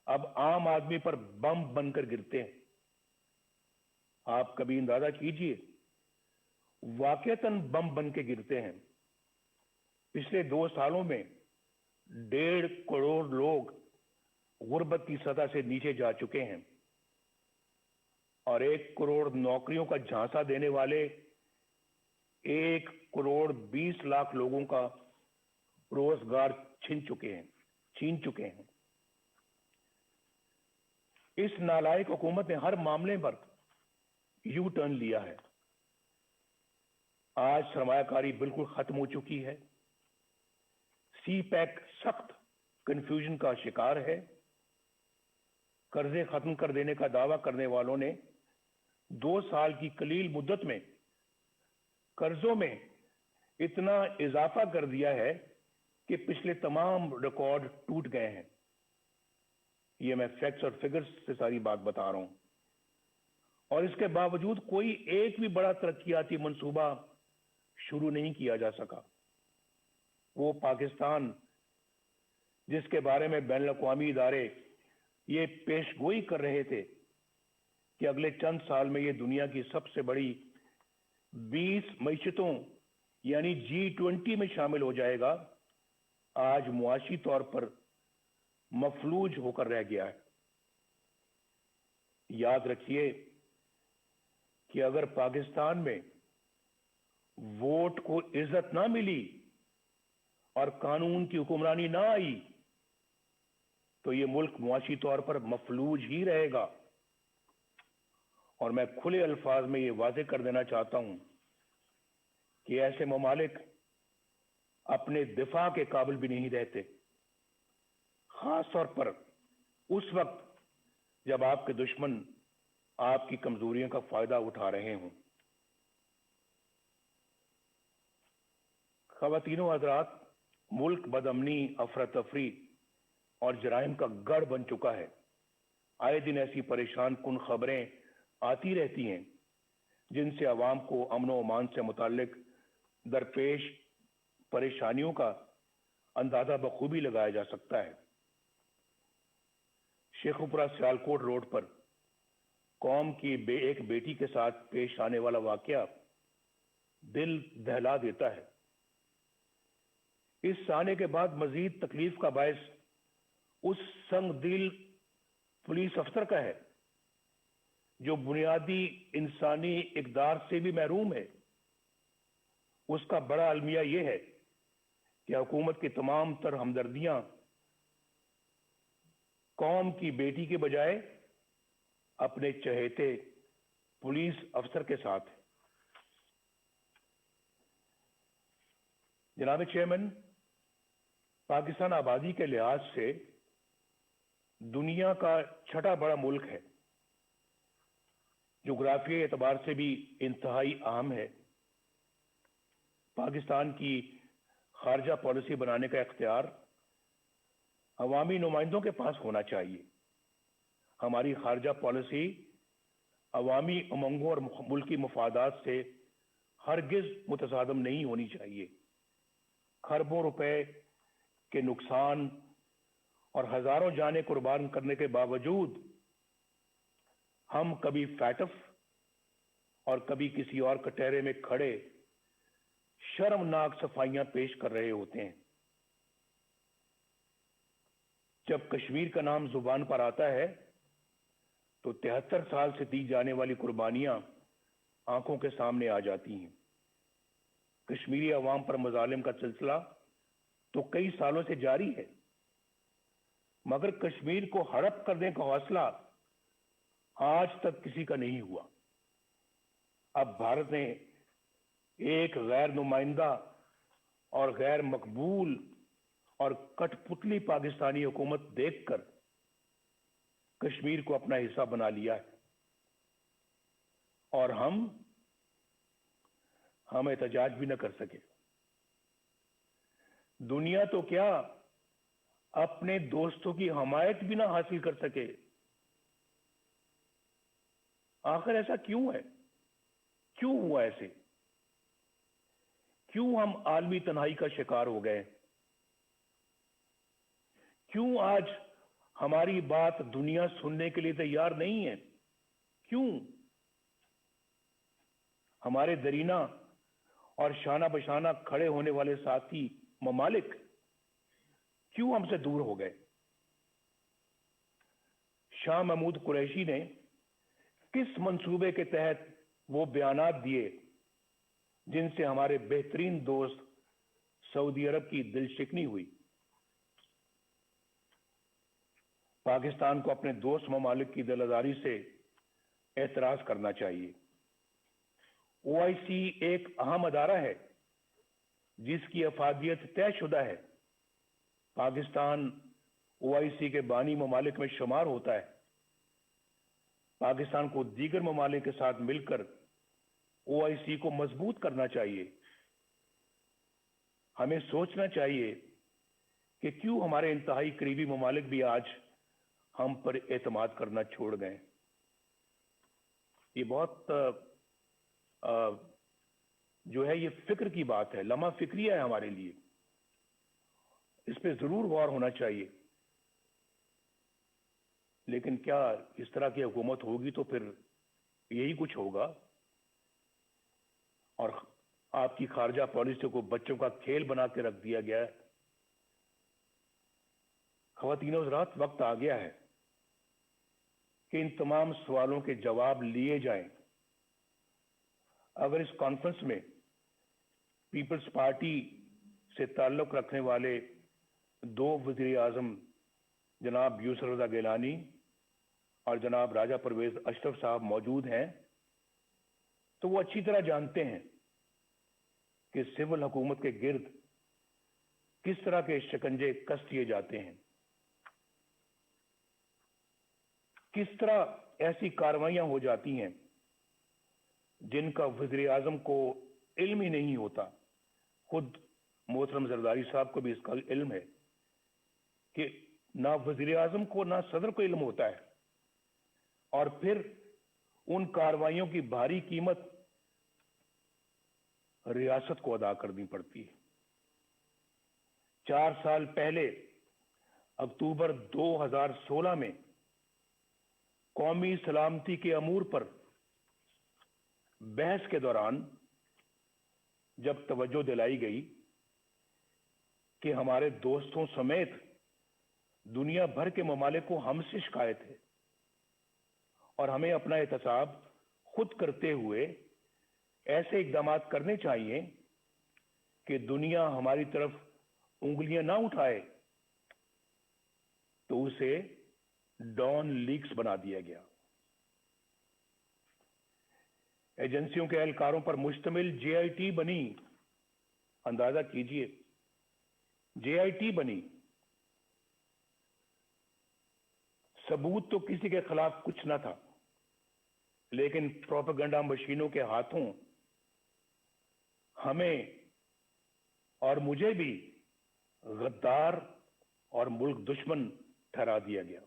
अब आम आदमी पर बम बनकर गिरते हैं। आप कभी अंदाजा कीजिए, वाकईतन बम बन के गिरते हैं। पिछले 2 सालों में 1.5 करोड़ लोग गुर्बत की सतह से नीचे जा चुके हैं और 1 करोड़ नौकरियों का झांसा देने वाले 1 करोड़ 20 लाख लोगों का रोजगार छीन चुके हैं। इस नालायक हुकूमत ने हर मामले पर यू टर्न लिया है। आज सरमायाकारी बिल्कुल खत्म हो चुकी है। सी पैक सख्त कंफ्यूजन का शिकार है। कर्जे खत्म कर देने का दावा करने वालों ने 2 साल की कलील मुद्दत में कर्जों में इतना इजाफा कर दिया है कि पिछले तमाम रिकॉर्ड टूट गए हैं। ये मैं फैक्ट्स और फिगर्स से सारी बात बता रहा हूं। और इसके बावजूद कोई एक भी बड़ा तरक्याती मंसूबा शुरू नहीं किया जा सका। वो पाकिस्तान जिसके बारे में बैनुल अक़वामी इदारे ये पेशगोई कर रहे थे कि अगले चंद साल में ये दुनिया की सबसे बड़ी 20 मईशतों यानी G20 में शामिल हो जाएगा, आज मुआशी तौर पर मफलूज होकर रह गया है। याद रखिए कि अगर पाकिस्तान में वोट को इज्जत ना मिली और कानून की हुक्मरानी ना आई तो ये मुल्क मुआशी तौर पर मफलूज ही रहेगा। और मैं खुले अल्फाज में ये वाज़ेह कर देना चाहता हूं कि ऐसे ममालिक अपने दिफा के काबिल भी नहीं रहते, खास तौर पर उस वक्त जब आपके दुश्मन आपकी कमजोरियों का फायदा उठा रहे हों। ख़वातीनो हज़रात, मुल्क बदअमनी, अफरा तफरी और जराइम का गढ़ बन चुका है। आए दिन ऐसी परेशान कुन खबरें आती रहती हैं जिनसे अवाम को अमन व अमान से मुताल्लिक दरपेश परेशानियों का अंदाजा बखूबी लगाया जा सकता है। शेखुपुरा सियालकोट रोड पर कौम की एक बेटी के साथ पेश आने वाला वाकया दिल दहला देता है। इस आने के बाद मजीद तकलीफ का बायस उस संगदिल पुलिस अफसर का है जो बुनियादी इंसानी इकदार से भी महरूम है। उसका बड़ा अलमिया यह है कि हुकूमत की तमाम तर हमदर्दियां कौम की बेटी के बजाय अपने चहेते पुलिस अफसर के साथ है। जनाब चेयरमैन, पाकिस्तान आबादी के लिहाज से दुनिया का 6ठा बड़ा मुल्क है। जोग्राफियाई एतबार से भी इंतहाई अहम है। पाकिस्तान की खारजा पॉलिसी बनाने का इख्तियार अवामी नुमाइंदों के पास होना चाहिए। हमारी खारजा पॉलिसी अवामी उमंगों और मुल्की मफादात से हरगिज मुतसादम नहीं होनी चाहिए। खरबों रुपए के नुकसान और हजारों जानें कुर्बान करने के बावजूद हम कभी फैटफ और कभी किसी और कटहरे में खड़े शर्मनाक सफाइयां पेश कर रहे होते हैं। जब कश्मीर का नाम जुबान पर आता है तो 73 साल से दी जाने वाली कुर्बानियां आंखों के सामने आ जाती हैं। कश्मीरी अवाम पर मजालिम का सिलसिला तो कई सालों से जारी है, मगर कश्मीर को हड़प करने का हौसला आज तक किसी का नहीं हुआ। अब भारत ने एक गैर नुमाइंदा और गैर मकबूल और कठपुतली पाकिस्तानी हुकूमत देखकर कश्मीर को अपना हिस्सा बना लिया है और हम एहतजाज भी न कर सके। दुनिया तो क्या अपने दोस्तों की हमायत भी ना हासिल कर सके। आखिर ऐसा क्यों है? क्यों हुआ ऐसे? क्यों हम आलमी तन्हाई का शिकार हो गए? क्यों आज हमारी बात दुनिया सुनने के लिए तैयार नहीं है? क्यों हमारे दरीना और शाना बशाना खड़े होने वाले साथी ममालिक क्यों हमसे दूर हो गए? शाह महमूद कुरैशी ने किस मंसूबे के तहत वो बयानात दिए जिनसे हमारे बेहतरीन दोस्त सऊदी अरब की दिलशिकनी हुई? पाकिस्तान को अपने दोस्त ममालिक की दिलदारी से एतराज करना चाहिए। ओआईसी एक अहम अदारा है जिसकी अफादियत तयशुदा है। पाकिस्तान ओआईसी के बानी ममालिक में शुमार होता है। पाकिस्तान को दीगर ममालिक के साथ मिलकर ओआईसी को मजबूत करना चाहिए। हमें सोचना चाहिए कि क्यों हमारे इंतहाई करीबी ममालिक भी आज हम पर एतमाद करना छोड़ गए। ये बहुत जो है ये फिक्र की बात है, लम्हा फिक्रिया है हमारे लिए। इस पे जरूर गौर होना चाहिए। लेकिन क्या इस तरह की हुकूमत होगी तो फिर यही कुछ होगा और आपकी खारजा पॉलिसी को बच्चों का खेल बना के रख दिया गया है। ख़वातीनो हज़रात, वक्त आ गया है कि इन तमाम सवालों के जवाब लिए जाएं। अगर इस कॉन्फ्रेंस में पीपल्स पार्टी से ताल्लुक रखने वाले दो वज़ीर आज़म जनाब यूसुफ रज़ा गिलानी और जनाब राजा परवेज अशरफ साहब मौजूद हैं, तो वो अच्छी तरह जानते हैं कि सिविल हुकूमत के गिर्द किस तरह के शिकंजे कस दिए जाते हैं, किस तरह ऐसी कार्रवाइयां हो जाती हैं जिनका वज़ीर आज़म को इल्म ही नहीं होता। खुद मोहतरम जरदारी साहब को भी इसका इल्म है कि ना वज़ीर आज़म को ना सदर को इल्म होता है और फिर उन कार्रवाइयों की भारी कीमत रियासत को अदा करनी पड़ती है। 4 साल पहले अक्टूबर 2016 में कौमी सलामती के अमूर पर बहस के दौरान जब तवज्जो दिलाई गई कि हमारे दोस्तों समेत दुनिया भर के ममालिक को हमसे शिकायत है और हमें अपना एहतसाब खुद करते हुए ऐसे इकदाम करने चाहिए कि दुनिया हमारी तरफ उंगलियां ना उठाए, तो उसे डॉन लीक्स बना दिया गया। एजेंसियों के एहलकारों पर मुश्तमिल जेआईटी बनी। अंदाजा कीजिए, जेआईटी बनी। सबूत तो किसी के खिलाफ कुछ ना था, लेकिन प्रोपेगेंडा मशीनों के हाथों हमें और मुझे भी गद्दार और मुल्क दुश्मन ठहरा दिया गया।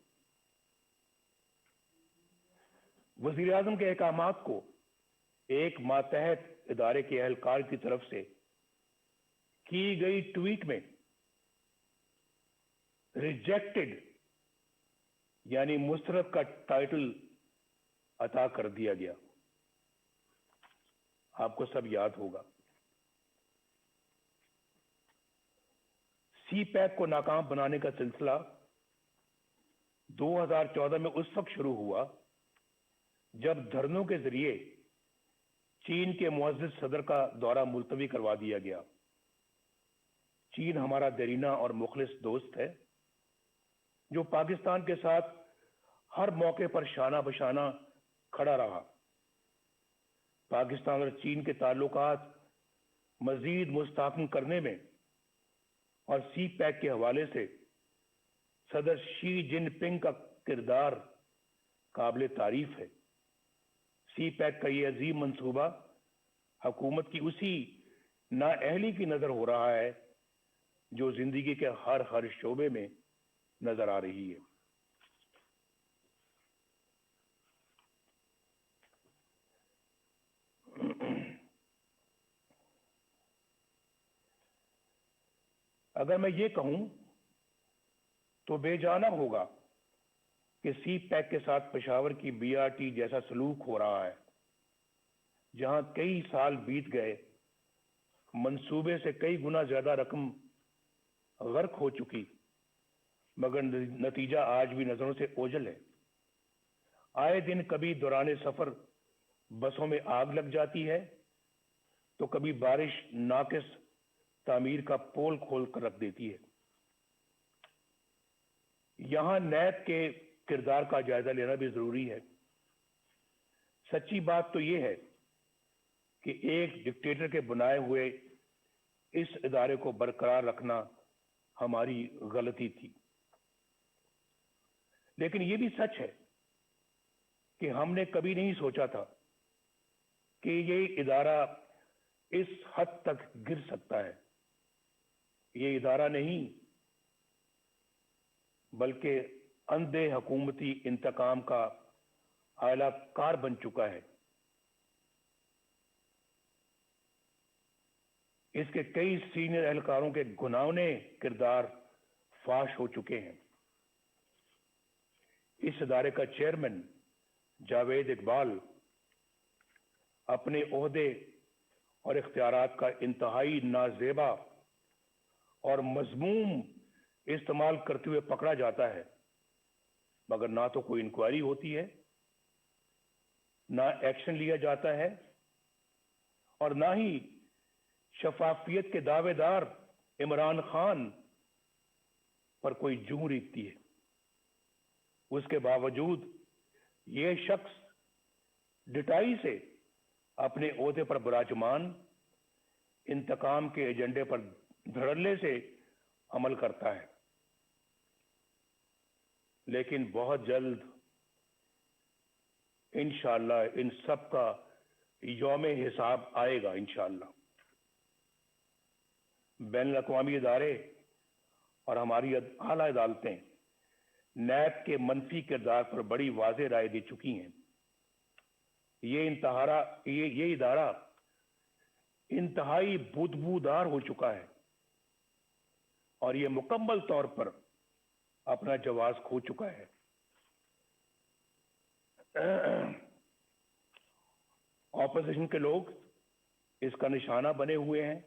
वज़ीर आज़म के अहकामात को एक मातहत इदारे के एहलकार की तरफ से की गई ट्वीट में रिजेक्टेड यानी मुस्तरद का टाइटल अता कर दिया गया। आपको सब याद होगा। सी पैक को नाकाम बनाने का सिलसिला 2014 में उस वक्त शुरू हुआ जब धरनों के जरिए चीन के मुअज़्ज़िज़ सदर का दौरा मुलतवी करवा दिया गया। चीन हमारा दरीना और मुखलिस दोस्त है जो पाकिस्तान के साथ हर मौके पर शाना बशाना खड़ा रहा। पाकिस्तान और चीन के ताल्लुकात मजीद मुस्तहकम करने में और सी पैक के हवाले से सदर शी जिनपिंग का किरदार काबिल तारीफ है। सी पैक का ये अजीम मंसूबा हुकूमत की उसी नाअहली की नजर हो रहा है जो जिंदगी के हर शोबे में नजर आ रही है। अगर मैं ये कहूं तो बेजाना होगा कि सी पैक के साथ पेशावर की बीआरटी जैसा सलूक हो रहा है, जहां कई साल बीत गए, मंसूबे से कई गुना ज्यादा रकम गर्क हो चुकी, मगर नतीजा आज भी नजरों से ओझल है। आए दिन कभी दौरान सफर बसों में आग लग जाती है, तो कभी बारिश नाकिस तामीर का पोल खोल कर रख देती है। यहां नैब के किरदार का जायजा लेना भी जरूरी है। सच्ची बात तो यह है कि एक डिक्टेटर के बनाए हुए इस इदारे को बरकरार रखना हमारी गलती थी, लेकिन यह भी सच है कि हमने कभी नहीं सोचा था कि ये इदारा इस हद तक गिर सकता है। ये इदारा नहीं बल्कि अंधे हुकूमती इंतकाम का आला कार बन चुका है। इसके कई सीनियर एहलकारों के घुनावने किरदार फाश हो चुके हैं। इस इदारे का चेयरमैन जावेद इकबाल अपने ओहदे और इख्तियारात का इंतहाई नाजेबा और मजमूम इस्तेमाल करते हुए पकड़ा जाता है, मगर ना तो कोई इंक्वायरी होती है, ना एक्शन लिया जाता है, और ना ही शफाफियत के दावेदार इमरान खान पर कोई जूं रीतती है। उसके बावजूद ये शख्स डिटाई से अपने ओहदे पर विराजमान इंतकाम के एजेंडे पर धड़ल्ले से अमल करता है। लेकिन बहुत जल्द इंशाअल्लाह इन सब का यौम हिसाब आएगा। इंशाअल्लाह बैनुल अक़वामी इदारे और हमारी आला अदालतें नैब के मनफी किरदार पर बड़ी वाज़ेह राय दे चुकी हैं। ये इदारा इंतहाई बुदबूदार हो चुका है और ये मुकम्मल तौर पर अपना जवाज खो चुका है। ऑपोजिशन के लोग इसका निशाना बने हुए हैं,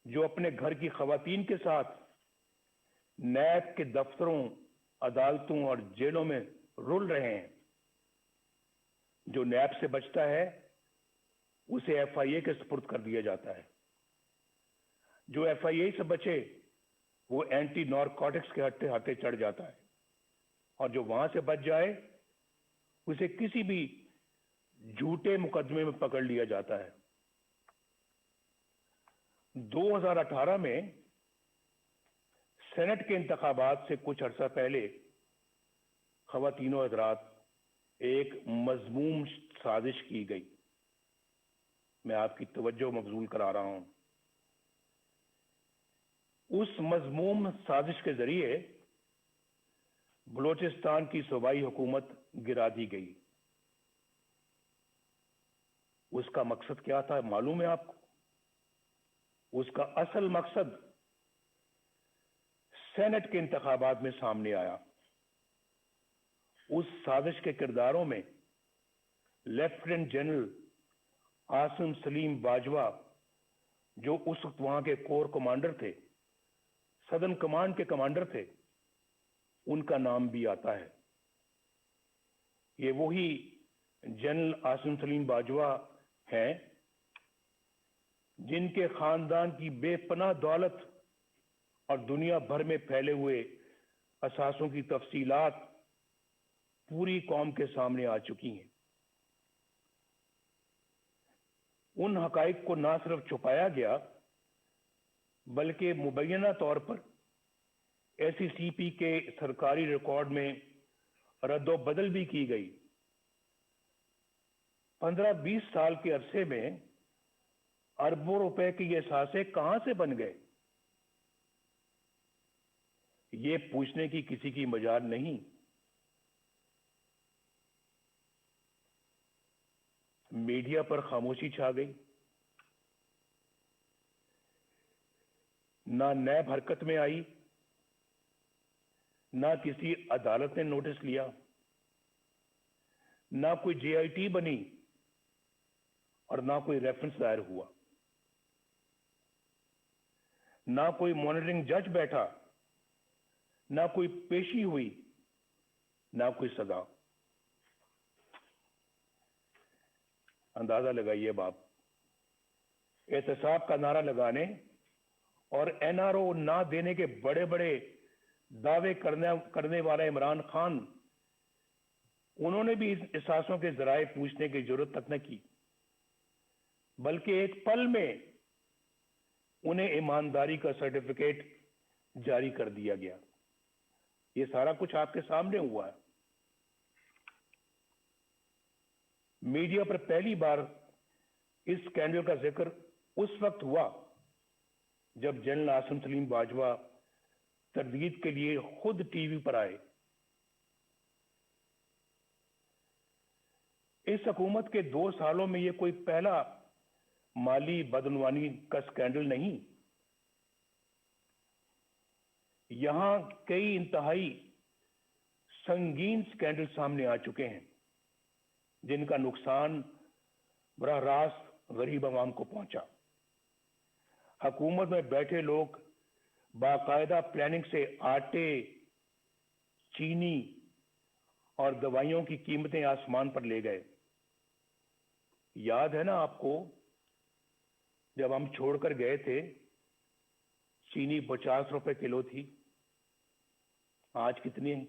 जो अपने घर की खवातीन के साथ नैब के दफ्तरों, अदालतों और जेलों में रुल रहे हैं। जो नैब से बचता है उसे एफआईए के सुपुर्द कर दिया जाता है। जो एफआईए से बचे वो एंटी नारकोटिक्स के हत्थे हाथे चढ़ जाता है, और जो वहां से बच जाए उसे किसी भी झूठे मुकदमे में पकड़ लिया जाता है। 2018 में सेनेट के इंतखाबात से कुछ अरसा पहले ख़वातीनो हज़रात एक मज़मूम साजिश की गई। मैं आपकी तवज्जो मबजूल करा रहा हूं। उस मज़मूम साजिश के जरिए बलोचिस्तान की सूबाई हुकूमत गिरा दी गई। उसका मकसद क्या था मालूम है आपको? उसका असल मकसद सेनेट के इंतखाबात में सामने आया। उस साजिश के किरदारों में लेफ्टिनेंट जनरल आसिम सलीम बाजवा, जो उस वक्त वहां के कोर कमांडर थे, सदर्न कमांड के कमांडर थे, उनका नाम भी आता है। ये वही जनरल आसिम सलीम बाजवा हैं जिनके खानदान की बेपनाह दौलत और दुनिया भर में फैले हुए असासों की तफसीलात पूरी कौम के सामने आ चुकी हैं। उन हकाइक को ना सिर्फ छुपाया गया बल्कि मुबैना तौर पर एससीसीपी के सरकारी रिकॉर्ड में रद्दो-बदल भी की गई। 15-20 साल के अरसे में अरबों रुपए के ये सासे कहां से बन गए, ये पूछने की किसी की मजाल नहीं। मीडिया पर खामोशी छा गई। ना नैब हरकत में आई, ना किसी अदालत ने नोटिस लिया, ना कोई जेआईटी बनी और ना कोई रेफरेंस दायर हुआ, ना कोई मॉनिटरिंग जज बैठा, ना कोई पेशी हुई, ना कोई सजा। अंदाजा लगाइए अब आप, एहतसाब का नारा लगाने और एनआरओ ना देने के बड़े बड़े दावे करने वाला इमरान खान, उन्होंने भी इस एहसासों के जराए पूछने की जरूरत तक न की, बल्कि एक पल में उन्हें ईमानदारी का सर्टिफिकेट जारी कर दिया गया। ये सारा कुछ आपके सामने हुआ है। मीडिया पर पहली बार इस स्कैंडल का जिक्र उस वक्त हुआ जब जनरल आसिम सलीम बाजवा तरदीद के लिए खुद टीवी पर आए। इस हुकूमत के 2 सालों में यह कोई पहला माली बदनवानी का स्कैंडल नहीं। यहां कई इंतहाई संगीन स्कैंडल सामने आ चुके हैं जिनका नुकसान बराह रास्त गरीब आवाम को पहुंचा। हुकूमत में बैठे लोग बाकायदा प्लानिंग से आटे, चीनी और दवाइयों की कीमतें आसमान पर ले गए। याद है ना आपको, जब हम छोड़कर गए थे चीनी 50 रुपए किलो थी, आज कितनी है?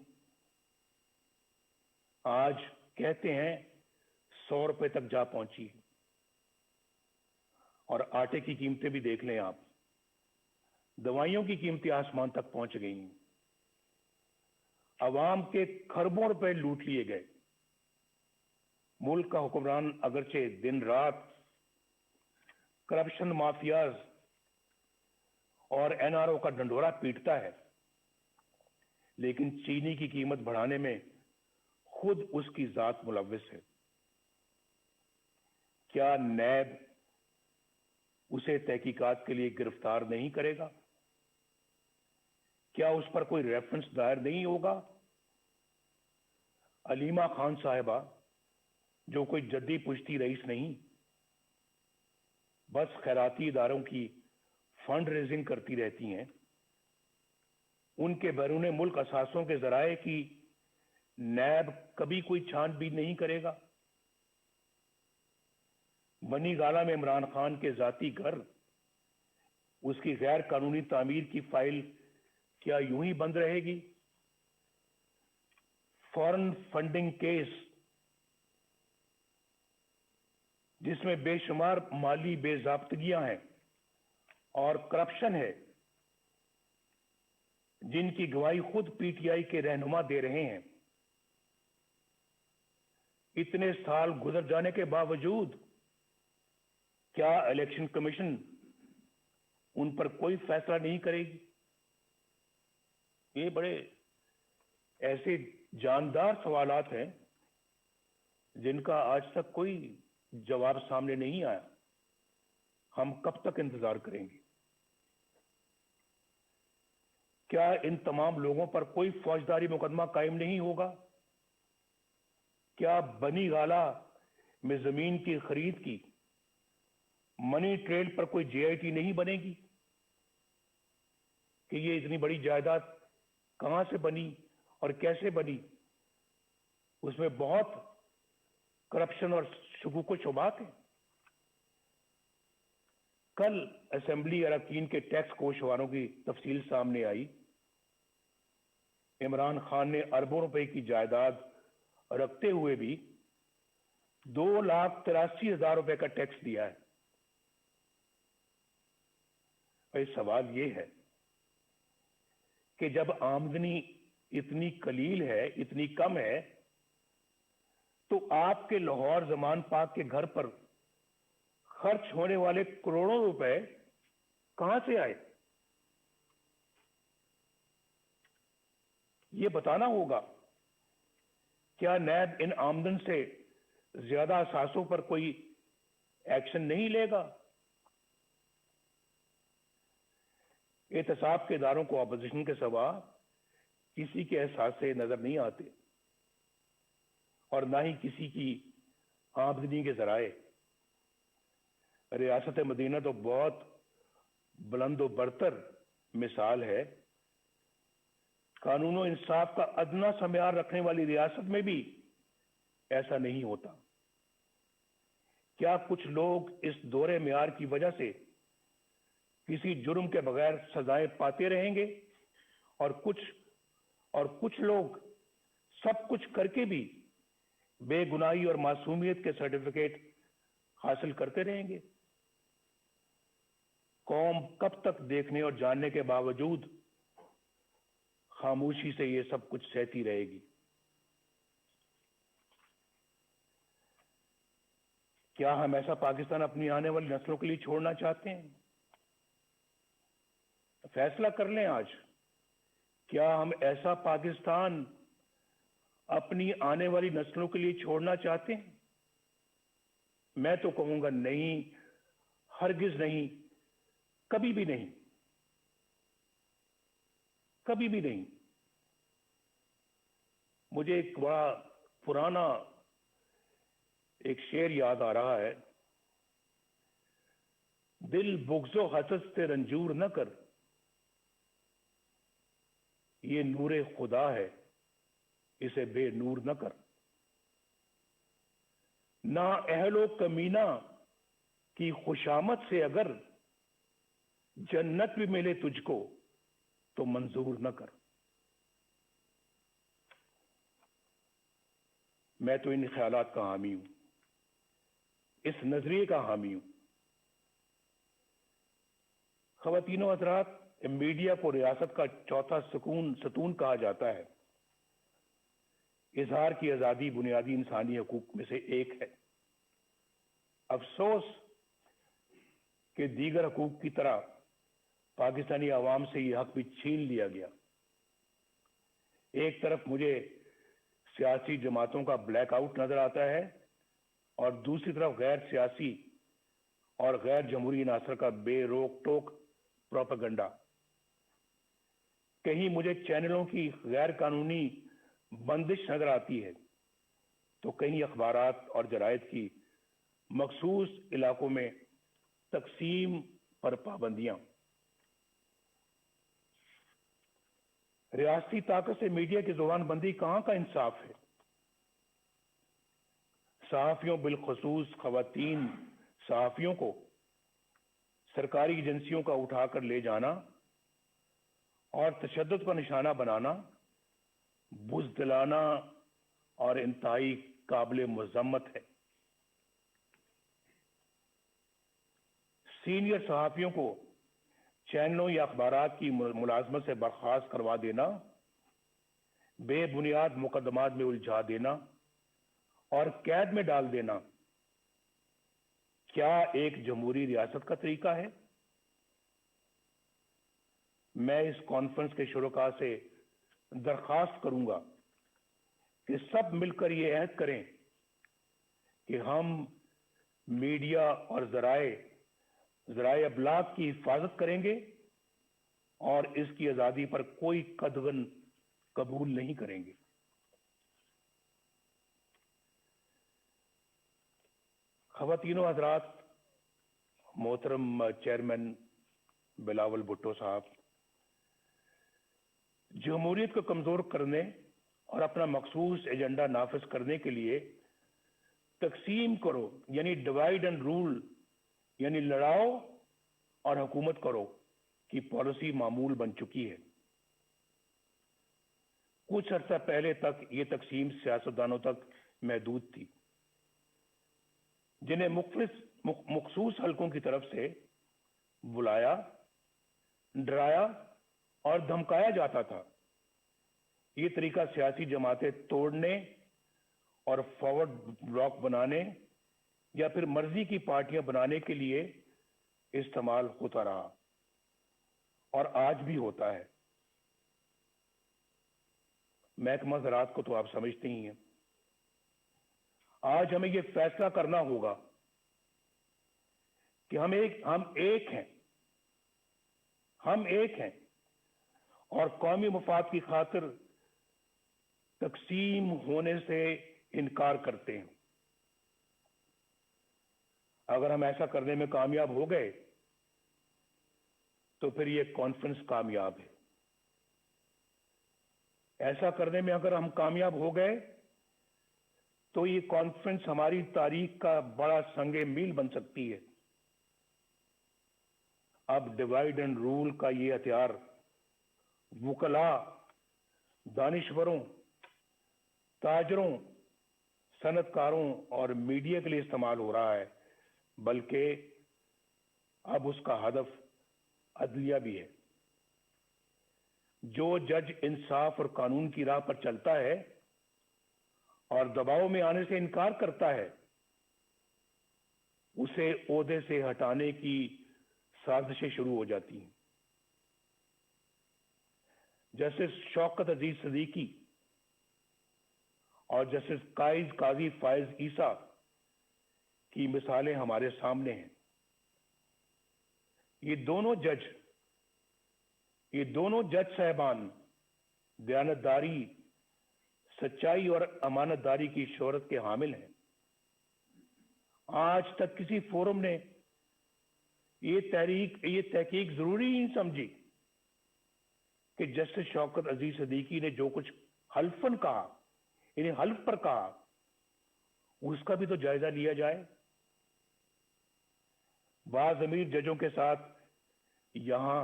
आज कहते हैं 100 रुपए तक जा पहुंची है। और आटे की कीमतें भी देख लें आप, दवाइयों की कीमतें आसमान तक पहुंच गई हैं। अवाम के खरबों रुपए लूट लिए गए। मुल्क का हुक्मरान अगरचे दिन रात करप्शन माफियाज और एनआरओ का डंडोरा पीटता है, लेकिन चीनी की कीमत बढ़ाने में खुद उसकी जात मुलव्विस है। क्या नैब उसे तहकीकात के लिए गिरफ्तार नहीं करेगा? क्या उस पर कोई रेफरेंस दायर नहीं होगा? अलीमा खान साहिबा, जो कोई जद्दी पुश्ती रईस नहीं, बस खैराती इदारों की फंड रेजिंग करती रहती हैं, उनके बैरूने मुल्क असासों के जराए की नैब कभी कोई छानबीन नहीं करेगा। बनी गाला में इमरान खान के जाती घर, उसकी गैर कानूनी तामीर की फाइल क्या यूं ही बंद रहेगी? फॉरेन फंडिंग केस, जिसमें बेशुमार माली बेजाब्तगियां हैं और करप्शन है, जिनकी गवाही खुद पीटीआई के रहनुमा दे रहे हैं। इतने साल गुजर जाने के बावजूद क्या इलेक्शन कमीशन उन पर कोई फैसला नहीं करेगी? ये बड़े ऐसे जानदार सवालात हैं जिनका आज तक कोई जवाब सामने नहीं आया। हम कब तक इंतजार करेंगे? क्या इन तमाम लोगों पर कोई फौजदारी मुकदमा कायम नहीं होगा? क्या बनी गाला में जमीन की खरीद की मनी ट्रेल पर कोई जेआईटी नहीं बनेगी कि ये इतनी बड़ी जायदाद कहां से बनी और कैसे बनी? उसमें बहुत करप्शन और शुकूक शुबात है। कल असेंबली अरकान के टैक्स कोषवारों की तफसील सामने आई। इमरान खान ने अरबों रुपए की जायदाद रखते हुए भी 2,83,000 रुपए का टैक्स दिया है। भाई सवाल ये है कि जब आमदनी इतनी कलील है, इतनी कम है, तो आपके लाहौर जमान पाक के घर पर खर्च होने वाले करोड़ों रुपए कहां से आए? ये बताना होगा। क्या नैब इन आमदन से ज्यादा असासों पर कोई एक्शन नहीं लेगा? एहतसाब के इदारों को अपोजिशन के सिवा किसी के एहसास से नजर नहीं आते और ना ही किसी की आमदनी के जराए। रियासत मदीना तो बहुत बुलंद और बरतर मिसाल है। कानून और इंसाफ का अदना सा म्यार रखने वाली रियासत में भी ऐसा नहीं होता। क्या कुछ लोग इस दोहरे म्यार की वजह से किसी जुर्म के बगैर सजाएं पाते रहेंगे और कुछ लोग सब कुछ करके भी बेगुनाही और मासूमियत के सर्टिफिकेट हासिल करते रहेंगे? कौम कब तक देखने और जानने के बावजूद खामोशी से ये सब कुछ सहती रहेगी? क्या हम ऐसा पाकिस्तान अपनी आने वाली नस्लों के लिए छोड़ना चाहते हैं? फैसला कर लें आज। क्या हम ऐसा पाकिस्तान अपनी आने वाली नस्लों के लिए छोड़ना चाहते हैं? मैं तो कहूंगा नहीं, हरगिज नहीं, कभी भी नहीं, कभी भी नहीं। मुझे एक बड़ा पुराना एक शेर याद आ रहा है, दिल बुग़्ज़ो हसद से रंजूर न कर, ये नूरे खुदा है, इसे बेनूर न कर। ना अहलो कमीना की खुशामद से अगर जन्नत भी मिले तुझको तो मंजूर न कर। मैं तो इन ख्यालात का हामी हूं, इस नजरिए का हामी हूं। ख़वातीनो हज़रात, मीडिया को रियासत का चौथा सतून कहा जाता है। इजहार की आजादी बुनियादी इंसानी हकूक में से एक है। अफसोस कि दीगर हकूक की तरह पाकिस्तानी आवाम से यह हक भी छीन लिया गया। एक तरफ मुझे सियासी जमातों का ब्लैकआउट नजर आता है और दूसरी तरफ गैर सियासी और गैर जमहूरी अनासर का बेरोक टोक प्रोपेगेंडा। कहीं मुझे चैनलों की गैर कानूनी बंदिश नजर आती है तो कहीं अखबारात और जरायद की मखसूस इलाकों में तकसीम पर पाबंदियां। रियासती ताकत से मीडिया की जुबानबंदी कहां का इंसाफ है? सहाफियों, बिलखसूस खवातीन सहाफियों को सरकारी एजेंसियों का उठाकर ले जाना और तशद्दुद का निशाना बनाना बुज़दिलाना और इंतहाई काबिल मज़म्मत है। सीनियर सहाफियों को चैनलों या अखबारात की मुलाजमत से बर्खास्त करवा देना, बेबुनियाद मुकदमात में उलझा देना और कैद में डाल देना, क्या एक जमहूरी रियासत का तरीका है? मैं इस कॉन्फ्रेंस के शुरुका से दरखास्त करूंगा कि सब मिलकर ये अहद करें कि हम मीडिया और ज़राए अबलाग की हिफाजत करेंगे और इसकी आज़ादी पर कोई कदगन कबूल नहीं करेंगे। ख़वातीनो हज़रात, मोहतरम चेयरमैन बिलावल भुट्टो साहब, जमहूरियत को कमजोर करने और अपना मखसूस एजेंडा नाफिज करने के लिए तकसीम करो यानी डिवाइड एंड रूल यानी लड़ाओ और हुकूमत करो की पॉलिसी मामूल बन चुकी है। कुछ अर्सा पहले तक ये तकसीम सियासतदानों तक महदूद थी, जिन्हें मखसूस हलकों की तरफ से बुलाया, डराया और धमकाया जाता था। ये तरीका सियासी जमातें तोड़ने और फॉरवर्ड ब्लॉक बनाने या फिर मर्जी की पार्टियां बनाने के लिए इस्तेमाल होता रहा और आज भी होता है। महकमा ज़राअत को तो आप समझते ही हैं। आज हमें यह फैसला करना होगा कि हम एक हैं, हम एक हैं और कौमी मफाद की खातिर तकसीम होने से इनकार करते हैं। अगर हम ऐसा करने में कामयाब हो गए तो फिर ये कॉन्फ्रेंस कामयाब है। ऐसा करने में अगर हम कामयाब हो गए तो ये कॉन्फ्रेंस हमारी तारीख का बड़ा संगे मील बन सकती है। अब डिवाइड एंड रूल का ये हथियार वुकला, दानिश्वरों, ताजरों, सनतकारों और मीडिया के लिए इस्तेमाल हो रहा है, बल्कि अब उसका हदफ अदलिया भी है। जो जज इंसाफ और कानून की राह पर चलता है और दबाव में आने से इनकार करता है, उसे ओहदे से हटाने की साजिशें शुरू हो जाती हैं। जस्टिस शौकत अजीज सिद्दीकी और जस्टिस काजी फायज ईसा की मिसालें हमारे सामने हैं। ये दोनों जज साहबान दयानतदारी, सच्चाई और अमानतदारी की शोहरत के हामिल हैं। आज तक किसी फोरम ने ये तहकीक जरूरी नहीं समझी कि जस्टिस शौकत अजीज सिद्दीकी ने जो कुछ हल्फन कहा, इन्हें हल्फ पर कहा, उसका भी तो जायजा लिया जाए। बाज़ अमीर जजों के साथ यहां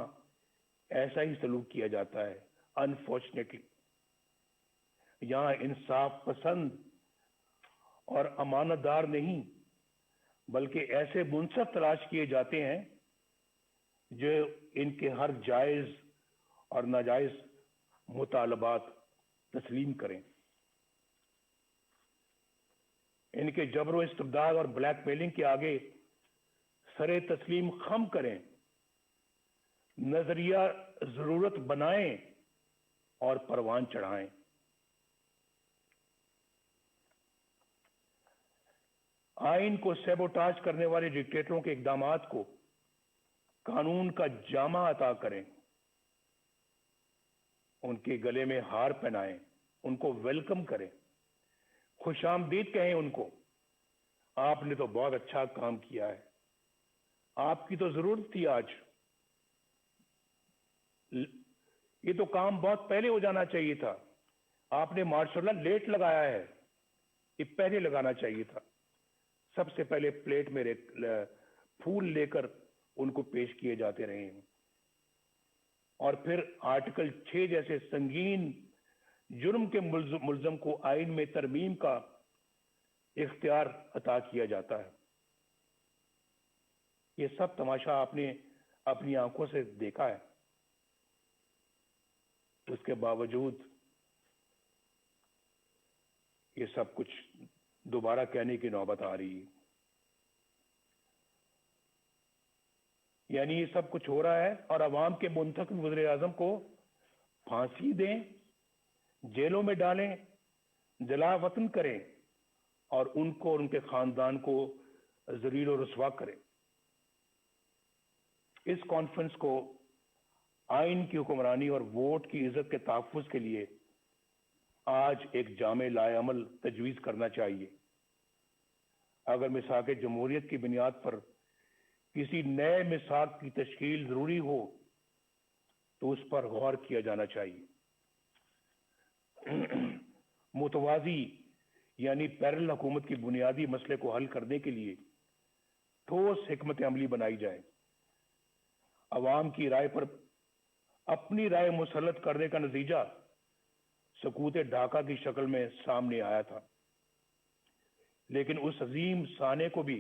ऐसा ही सलूक किया जाता है। अनफॉर्चुनेटली यहां इंसाफ पसंद और अमानतदार नहीं, बल्कि ऐसे मुंसफ तलाश किए जाते हैं जो इनके हर जायज और नाजायज मुतालबात तस्लीम करें, इनके जबरो इस्तिबदाद और ब्लैकमेलिंग के आगे सरे तस्लीम खम करें, नजरिया जरूरत बनाएं और परवान चढ़ाएं। आइन को सैबोटाज करने वाले डिक्टेटरों के इकदामात को कानून का जामा अता करें, उनके गले में हार पहनाएं, उनको वेलकम करें, खुशामदीद कहें उनको। आपने तो बहुत अच्छा काम किया है, आपकी तो जरूरत थी आज, ये तो काम बहुत पहले हो जाना चाहिए था, आपने माशाल्लाह लेट लगाया है, ये पहले लगाना चाहिए था। सबसे पहले प्लेट में फूल लेकर उनको पेश किए जाते रहे हैं और फिर आर्टिकल 6 जैसे संगीन जुर्म के मुल्जम को आइन में तरमीम का इख्तियार अता किया जाता है। ये सब तमाशा आपने अपनी आंखों से देखा है। उसके बावजूद ये सब कुछ दोबारा कहने की नौबत आ रही है। यानी ये सब कुछ हो रहा है और अवाम के मुंतखब वज़ीर आज़म को फांसी दें, जेलों में डालें, जला वतन करें और उनको और उनके खानदान को ज़लील और रुस्वा करें। इस कॉन्फ्रेंस को आइन की हुक्मरानी और वोट की इज्जत के तहफ़्फ़ुज़ के लिए आज एक जामे लाएअमल तजवीज़ करना चाहिए। अगर मिसाक़ जमहूरियत की बुनियाद पर किसी नए मिसाक़ की तश्कील ज़रूरी हो तो उस पर गौर किया जाना चाहिए। मुतवाज़ी यानी पैरेलल हुकूमत की बुनियादी मसले को हल करने के लिए ठोस हिकमत अमली बनाई जाए। अवाम की राय पर अपनी राय मुसल्लत करने का नतीजा सकूत ढाका की शक्ल में सामने आया था, लेकिन उस अजीम साने को भी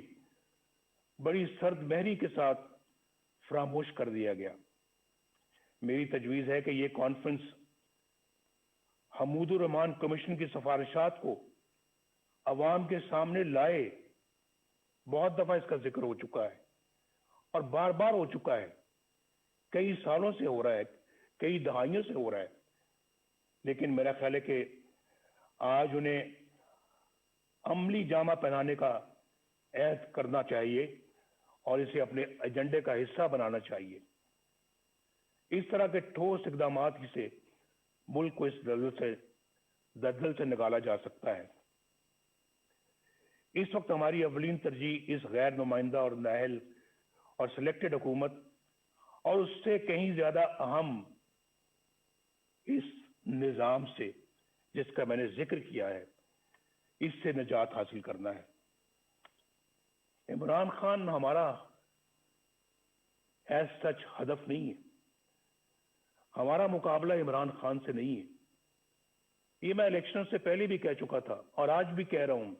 बड़ी सर्द महरी के साथ फरामोश कर दिया गया। मेरी तजवीज़ है कि ये कॉन्फ्रेंस हमूदुर रहमान कमीशन की सिफारिशात को अवाम के सामने लाए। बहुत दफा इसका जिक्र हो चुका है और बार बार हो चुका है, कई सालों से हो रहा है, कई दहाइयों से हो रहा है, लेकिन मेरा ख्याल है कि आज उन्हें अमली जामा पहनाने का ऐद करना चाहिए और इसे अपने एजेंडे का हिस्सा बनाना चाहिए। इस तरह के ठोस इकदामात ही से मुल्क को इस दलदल से निकाला जा सकता है। इस वक्त हमारी अवलीन तरजीह इस गैर नुमाइंदा और नाअहल और सिलेक्टेड हुकूमत और उससे कहीं ज्यादा अहम इस निजाम से जिसका मैंने जिक्र किया है, इससे निजात हासिल करना है। इमरान खान हमारा एज सच हदफ नहीं है, हमारा मुकाबला इमरान खान से नहीं है। ये मैं इलेक्शन से पहले भी कह चुका था और आज भी कह रहा हूं।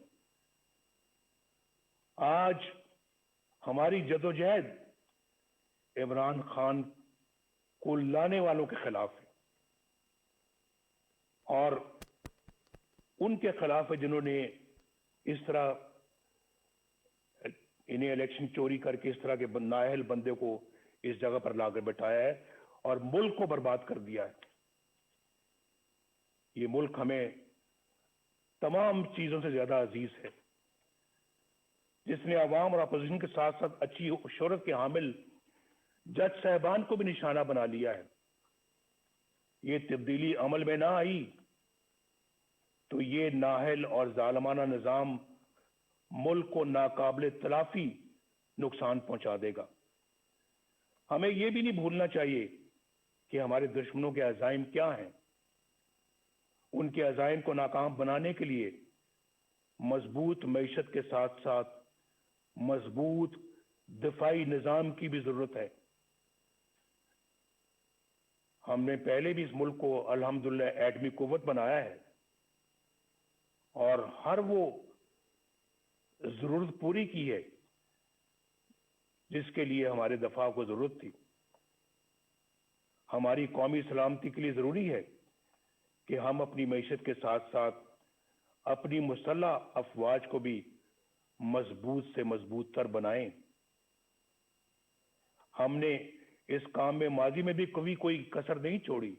आज हमारी जदोजहद इमरान खान को लाने वालों के खिलाफ है और उनके खिलाफ है जिन्होंने इस तरह इन्हें इलेक्शन चोरी करके इस तरह के नाअहल बंदे को इस जगह पर लाकर बैठाया है और मुल्क को बर्बाद कर दिया है। ये मुल्क हमें तमाम चीजों से ज्यादा अजीज है, जिसने अवाम और अपोजिशन के साथ साथ अच्छी शोहरत के हामिल जज साहबान को भी निशाना बना लिया है। ये तब्दीली अमल में ना आई तो ये नाअहल और जालिमाना निजाम मुल्क को नाकाबिले तलाफी नुकसान पहुंचा देगा। हमें यह भी नहीं भूलना चाहिए कि हमारे दुश्मनों के अज़ाइम क्या हैं। उनके अज़ाइम को नाकाम बनाने के लिए मजबूत मईशत के साथ साथ मजबूत दिफाई निजाम की भी जरूरत है। हमने पहले भी इस मुल्क को अल्हम्दुलिल्लाह एटमी कुव्वत बनाया है और हर वो जरूरत पूरी की है जिसके लिए हमारे दफा को जरूरत थी। हमारी कौमी सलामती के लिए जरूरी है कि हम अपनी मईशत के साथ साथ अपनी मुसल्लह अफवाज को भी मजबूत से मजबूत तर बनाएं। हमने इस काम में माजी में भी कभी कोई कसर नहीं छोड़ी,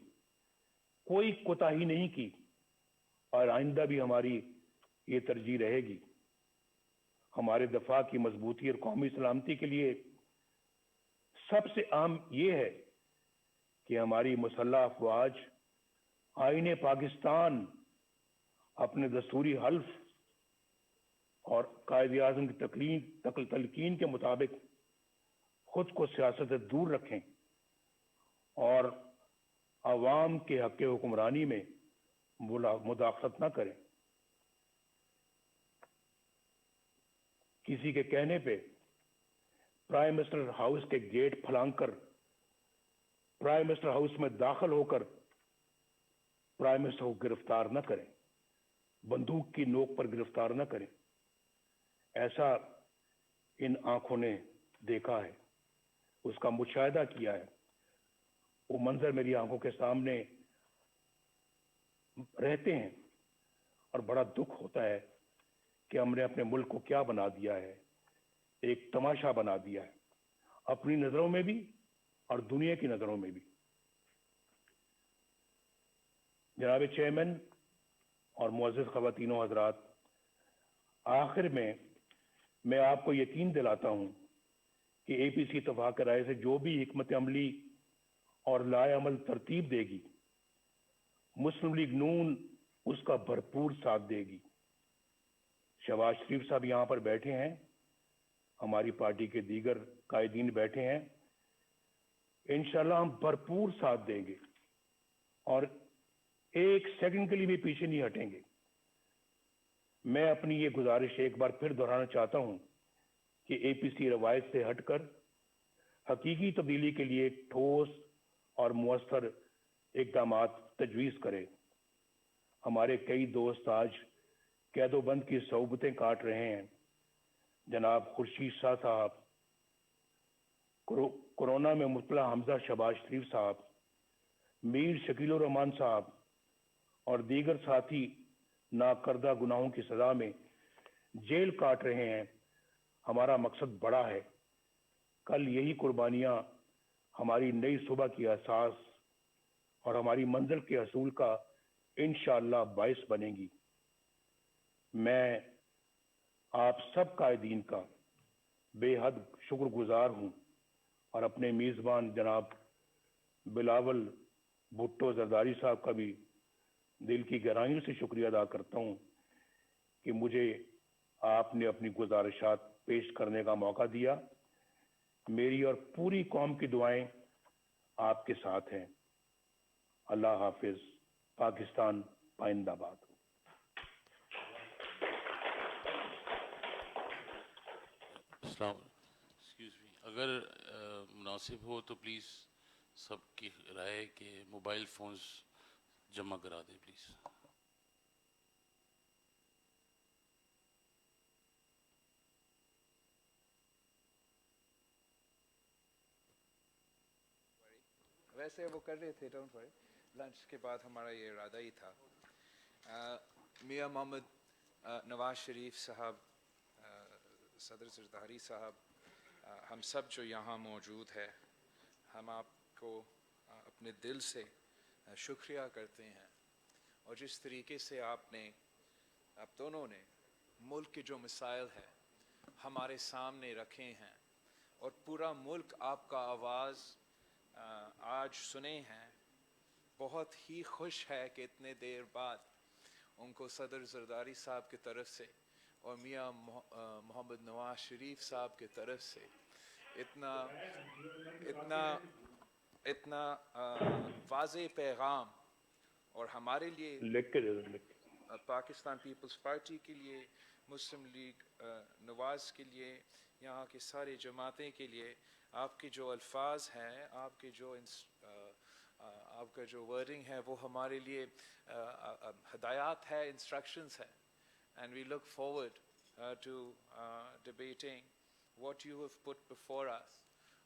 कोई कोताही नहीं की और आइंदा भी हमारी ये तरजीह रहेगी। हमारे दफा की मजबूती और कौमी सलामती के लिए सबसे अहम ये है कि हमारी मुसल्लह अफवाज आईने पाकिस्तान अपने दस्तूरी हल्फ और कायदे आज़म की तलकीन के मुताबिक खुद को सियासत से दूर रखें और अवाम के हक़ हुक्मरानी में मुदाखलत न करें। किसी के कहने पे प्राइम मिनिस्टर हाउस के गेट फलांकर प्राइम मिनिस्टर हाउस में दाखिल होकर प्राइम मिनिस्टर को गिरफ्तार न करें, बंदूक की नोक पर गिरफ्तार न करें। ऐसा इन आंखों ने देखा है, उसका मुशाहिदा किया है। वो मंजर मेरी आंखों के सामने रहते हैं और बड़ा दुख होता है कि हमने अपने मुल्क को क्या बना दिया है, एक तमाशा बना दिया है, अपनी नजरों में भी और दुनिया की नजरों में भी। जनाब चेयरमैन और मुअज़्ज़िज़ ख़वातीनो हज़रात, आखिर में मैं आपको यकीन दिलाता हूं कि एपीसी इत्तेफ़ाक़ राय से जो भी हिकमत अमली और लाए अमल तरतीब देगी, मुस्लिम लीग नून उसका भरपूर साथ देगी। शहबाज शरीफ साहब यहाँ पर बैठे हैं, हमारी पार्टी के दीगर कायदीन बैठे हैं। इंशाल्लाह हम भरपूर साथ देंगे और एक सेकंड के लिए भी पीछे नहीं हटेंगे। मैं अपनी ये गुजारिश एक बार फिर दोहराना चाहता हूं कि एपीसी रवायत से हटकर हकीकी तब्दीली के लिए ठोस और मुअस्सर इक़दामात तजवीज़ करे। हमारे कई दोस्त आज कैदोबंद की सौबतें काट रहे हैं। जनाब खुर्शीद शाह साहब, कोरोना में मुब्तला हमजा शहबाज शरीफ साहब, मीर शकील रहमान साहब और दीगर साथी नाकर्दा गुनाहों की सजा में जेल काट रहे हैं। हमारा मकसद बड़ा है। कल यही कुर्बानियां हमारी नई सुबह की एहसास और हमारी मंजिल के हसूल का इंशाअल्लाह बाइस बनेगी। मैं आप सब कायदीन का बेहद शुक्रगुजार हूं और अपने मेजबान जनाब बिलावल भुट्टो जरदारी साहब का भी दिल की गहराइयों से शुक्रिया अदा करता हूं कि मुझे आपने अपनी गुजारिशात पेश करने का मौका दिया। मेरी और पूरी कौम की दुआएं आपके साथ हैं। अल्लाह हाफिज। पाकिस्तान पाइंदाबाद। एक्सक्यूज मी, अगर मुनासिब हो तो प्लीज़ सबकी राय है कि मोबाइल फ़ोन्स जमा करा दें प्लीज़। वैसे वो कर रहे थे, डोंट वरी, लंच के बाद हमारा ये इरादा ही था। मियां मोहम्मद नवाज शरीफ साहब, सदर जरदारी साहब, हम सब जो यहाँ मौजूद है, हम आपको अपने दिल से शुक्रिया करते हैं। और जिस तरीके से आपने, आप दोनों ने मुल्क के जो मसाइल है हमारे सामने रखे हैं और पूरा मुल्क आपका आवाज़ आज सुने हैं, बहुत ही खुश है कि इतने देर बाद उनको सदर जरदारी साहब की तरफ से और मियां मोहम्मद नवाज शरीफ साहब की तरफ से इतना इतना इतना वाज़े पैगाम, और हमारे लिए पाकिस्तान पीपल्स पार्टी के लिए, मुस्लिम लीग नवाज के लिए, यहाँ की सारी जमातें के लिए, आपके जो अल्फाज हैं, आपके जो आपका जो वर्डिंग है, वो हमारे लिए हदायत है, इंस्ट्रक्शंस है। And we look forward to debating what you have put before us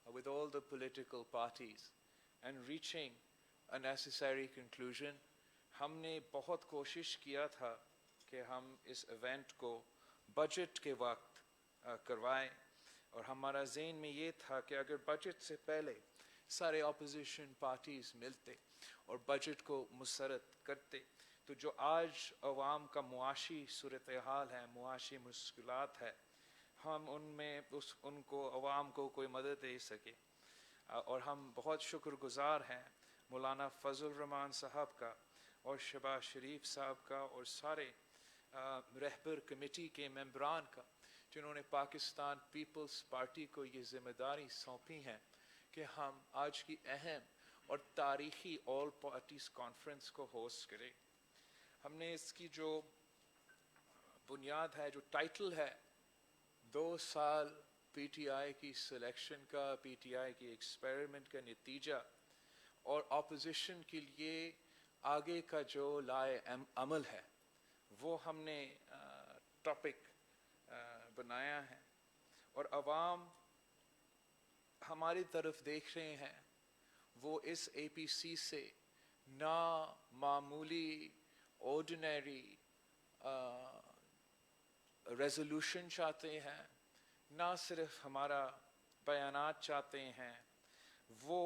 with all the political parties and reaching a necessary conclusion. हमने बहुत कोशिश किया था कि हम इस इवेंट को बजट के वक्त करवाएं, और हमारा ज़हन में ये था कि अगर बजट से पहले सारे अपोजिशन पार्टीज़ मिलते और बजट को मुसरत करते, तो जो आज अवाम का मुआशी सूरत हाल है, मुआशी मुश्किलात है, हम उनमें उनको अवाम को कोई मदद दे सके। और हम बहुत शुक्रगुजार हैं मौलाना फजल रहमान साहब का और शहबाज शरीफ साहब का और सारे रहबर कमेटी के मेंबरान का, जिन्होंने पाकिस्तान पीपल्स पार्टी को ये जिम्मेदारी सौंपी है कि हम आज की अहम और तारीख़ी ऑल पार्टीज़ कॉन्फ्रेंस को होस्ट करें। हमने इसकी जो बुनियाद है, जो टाइटल है, 2 साल पीटीआई की सिलेक्शन का, पीटीआई की एक्सपेरिमेंट का नतीजा और अपोजिशन के लिए आगे का जो लाए अमल है, वो हमने टॉपिक बनाया है। और अवाम हमारी तरफ देख रहे हैं, वो इस एपीसी से ना मामूली ऑर्डिनरी रेजोल्यूशन चाहते हैं, ना सिर्फ हमारा बयानात चाहते हैं, वो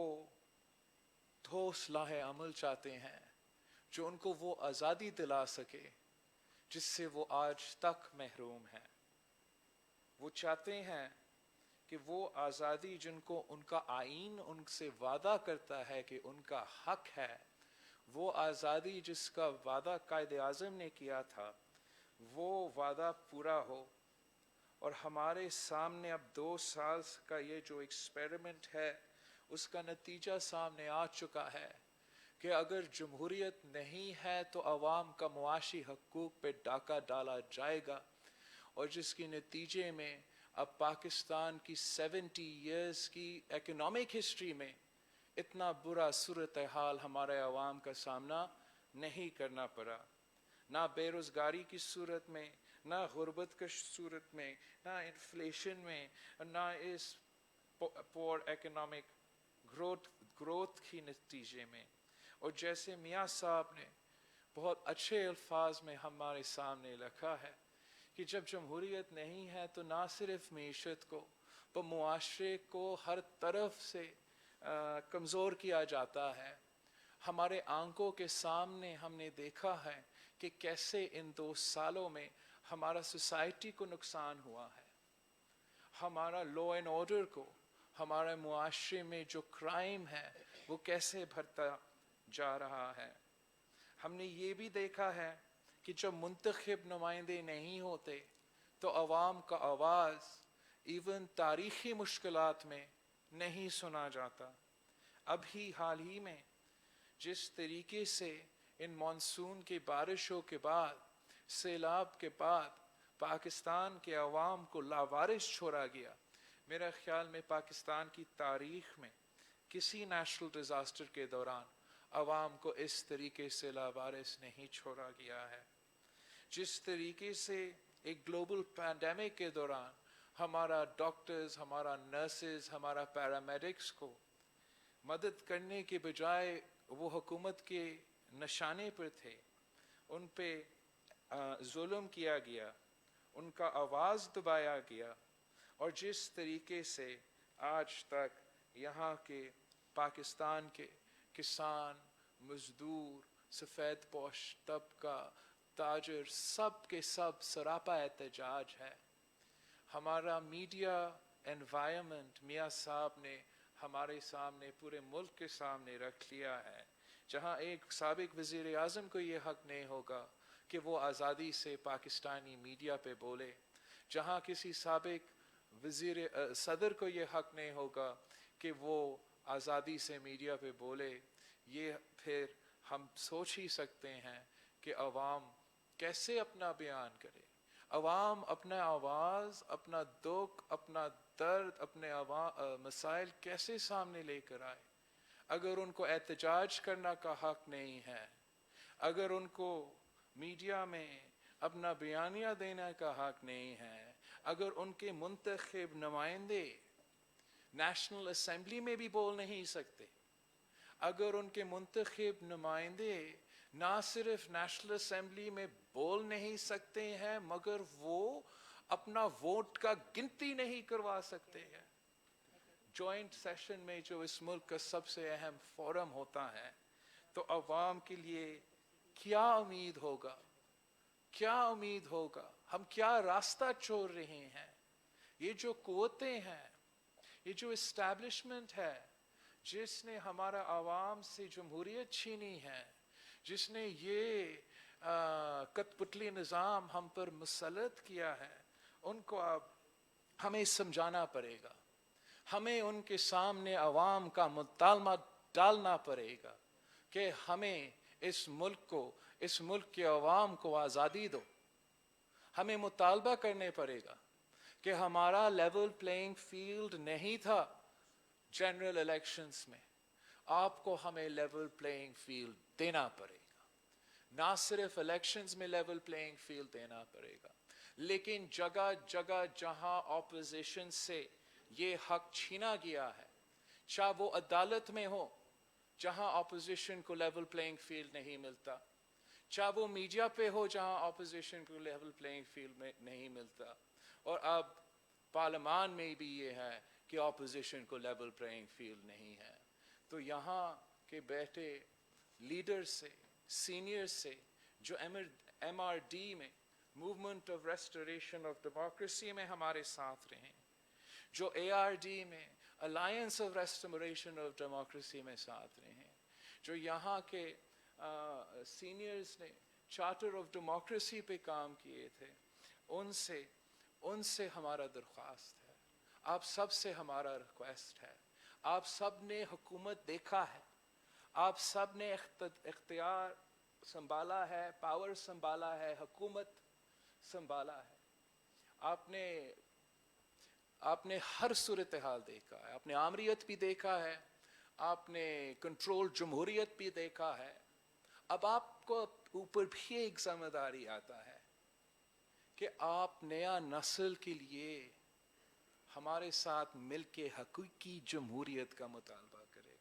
ठोस लाहे अमल चाहते हैं जो उनको वो आज़ादी दिला सके जिससे वो आज तक महरूम हैं। वो चाहते हैं कि वो आज़ादी जिनको उनका आईन उनसे वादा करता है कि उनका हक है, वो आज़ादी जिसका वादा कायदे आज़म ने किया था, वो वादा पूरा हो। और हमारे सामने अब 2 साल का ये जो एक्सपेरिमेंट है, उसका नतीजा सामने आ चुका है कि अगर जमहूरियत नहीं है तो अवाम का मुआशी हकूक़ पे डाका डाला जाएगा, और जिसके नतीजे में अब पाकिस्तान की 70 इयर्स की एकोनॉमिक हिस्ट्री में इतना बुरा सूरत हाल हमारे अवाम का सामना नहीं करना पड़ा, ना बेरोज़गारी की सूरत में, ना गुर्बत की सूरत में, ना इन्फ्लेशन में, ना इस पोर एकोनॉमिक ग्रोथ की नतीजे में। और जैसे मियाँ साहब ने बहुत अच्छे अल्फाज में हमारे सामने रखा है कि जब जमहूरियत नहीं है तो ना सिर्फ मीशत को पर मुआशरे को हर तरफ से कमज़ोर किया जाता है। हमारे आंखों के सामने हमने देखा है कि कैसे इन 2 सालों में हमारा सोसाइटी को नुकसान हुआ है, हमारा लॉ एंड ऑर्डर को, हमारे मुआशरे में जो क्राइम है, वो कैसे भरता जा रहा है। हमने ये भी देखा है कि जब मुंतखब नुमाइंदे नहीं होते तो अवाम का आवाज़ इवन तारीखी मुश्किलात में नहीं सुना जाता। अभी हाल ही में जिस तरीके से इन मानसून की बारिशों के बाद, सैलाब के बाद पाकिस्तान के अवाम को लावारिस छोड़ा गया, मेरा ख्याल में पाकिस्तान की तारीख में किसी नेशनल डिज़ास्टर के दौरान अवाम को इस तरीके से लावारिस नहीं छोड़ा गया है। जिस तरीके से एक ग्लोबल पैंडेमिक के दौरान हमारा डॉक्टर्स, हमारा नर्सेज, हमारा पैरामेडिक्स को मदद करने के बजाय वो हुकूमत के निशाने पर थे, उन पे जुल्म किया गया, उनका आवाज़ दबाया गया, और जिस तरीके से आज तक यहाँ के पाकिस्तान के किसान, मजदूर, सफ़ेद पोश तबका, ताजर, सब के सब सरापा एहतजाज है। हमारा मीडिया एनवायरनमेंट मियाँ साहब ने हमारे सामने, पूरे मुल्क के सामने रख लिया है, जहाँ एक साबिक वज़ीर आज़म को ये हक़ नहीं होगा कि वो आज़ादी से पाकिस्तानी मीडिया पे बोले, जहाँ किसी साबिक वज़ीर सदर को ये हक़ नहीं होगा कि वो आज़ादी से मीडिया पे बोले। ये फिर हम सोच ही सकते हैं कि अवाम कैसे अपना बयान करे, अवाम अपना आवाज़, अपना दुख, अपना दर्द, अपने मसाइल कैसे सामने लेकर आए, अगर उनको एहतजाज करना का हक़ नहीं है, अगर उनको मीडिया में अपना बयानिया देने का हक़ नहीं है, अगर उनके मुंतखब नुमाइंदे नेशनल असेंबली में भी बोल नहीं सकते, अगर उनके मुंतखब नुमाइंदे ना सिर्फ नेशनल असेंबली में बोल नहीं सकते हैं मगर वो अपना वोट का गिनती नहीं करवा सकते हैं। जॉइंट सेशन में जो इस मुल्क का सबसे अहम फोरम होता है, तो अवाम के लिए क्या उम्मीद होगा, क्या उम्मीद होगा, हम क्या रास्ता छोड़ रहे हैं। ये जो कुव्वतें हैं, ये जो इस्टेब्लिशमेंट है जिसने हमारा आवाम से जमहूरियत छीनी है, जिसने ये कठपुतली निज़ाम हम पर मुसल्लत किया है, उनको अब हमें समझाना पड़ेगा, हमें उनके सामने अवाम का मुतालमा डालना पड़ेगा कि हमें इस मुल्क को, इस मुल्क के अवाम को आज़ादी दो। हमें मुतालबा करने पड़ेगा कि हमारा लेवल प्लेइंग फील्ड नहीं था जनरल इलेक्शंस में, आपको हमें लेवल प्लेइंग फील्ड देना पड़ेगा। ना सिर्फ इलेक्शंस में लेवल प्लेइंग फील्ड देना पड़ेगा, लेकिन जगह जगह जहां ऑपोजिशन से ये हक छीना गया है, चाहे वो अदालत में हो जहां ऑपोजिशन को लेवल प्लेइंग फील्ड नहीं मिलता, चाहे वो मीडिया पे हो जहां ऑपोजिशन को लेवल प्लेइंग फील्ड में नहीं मिलता, और अब पार्लियामान में भी ये है कि ऑपोजिशन को लेवल प्लेइंग फील्ड नहीं है। तो यहाँ के बैठे लीडर से, सीनियर से, जो MRD में, movement of restoration of democracy में हमारे साथ रहे, जो ARD में, alliance of restoration of democracy में साथ रहे, जो यहाँ के सीनियर्स ने चार्टर ऑफ डेमोक्रेसी पे काम किए थे, उनसे हमारा दरख्वास्त है, आप सब से हमारा रिक्वेस्ट है, आप सब ने हुकूमत देखा है, आप सब ने इख्तियार संभाला है, पावर संभाला है, हुकूमत संभाला है, आपने हर सूरत हाल देखा है, आपने आमरीत भी देखा है, आपने कंट्रोल जमहूरियत भी देखा है। अब आपको ऊपर भी एक जिम्मेदारी आता है कि आप नया नस्ल के लिए हमारे साथ मिलके हकीकी जमहूरियत का मुतालबा करें।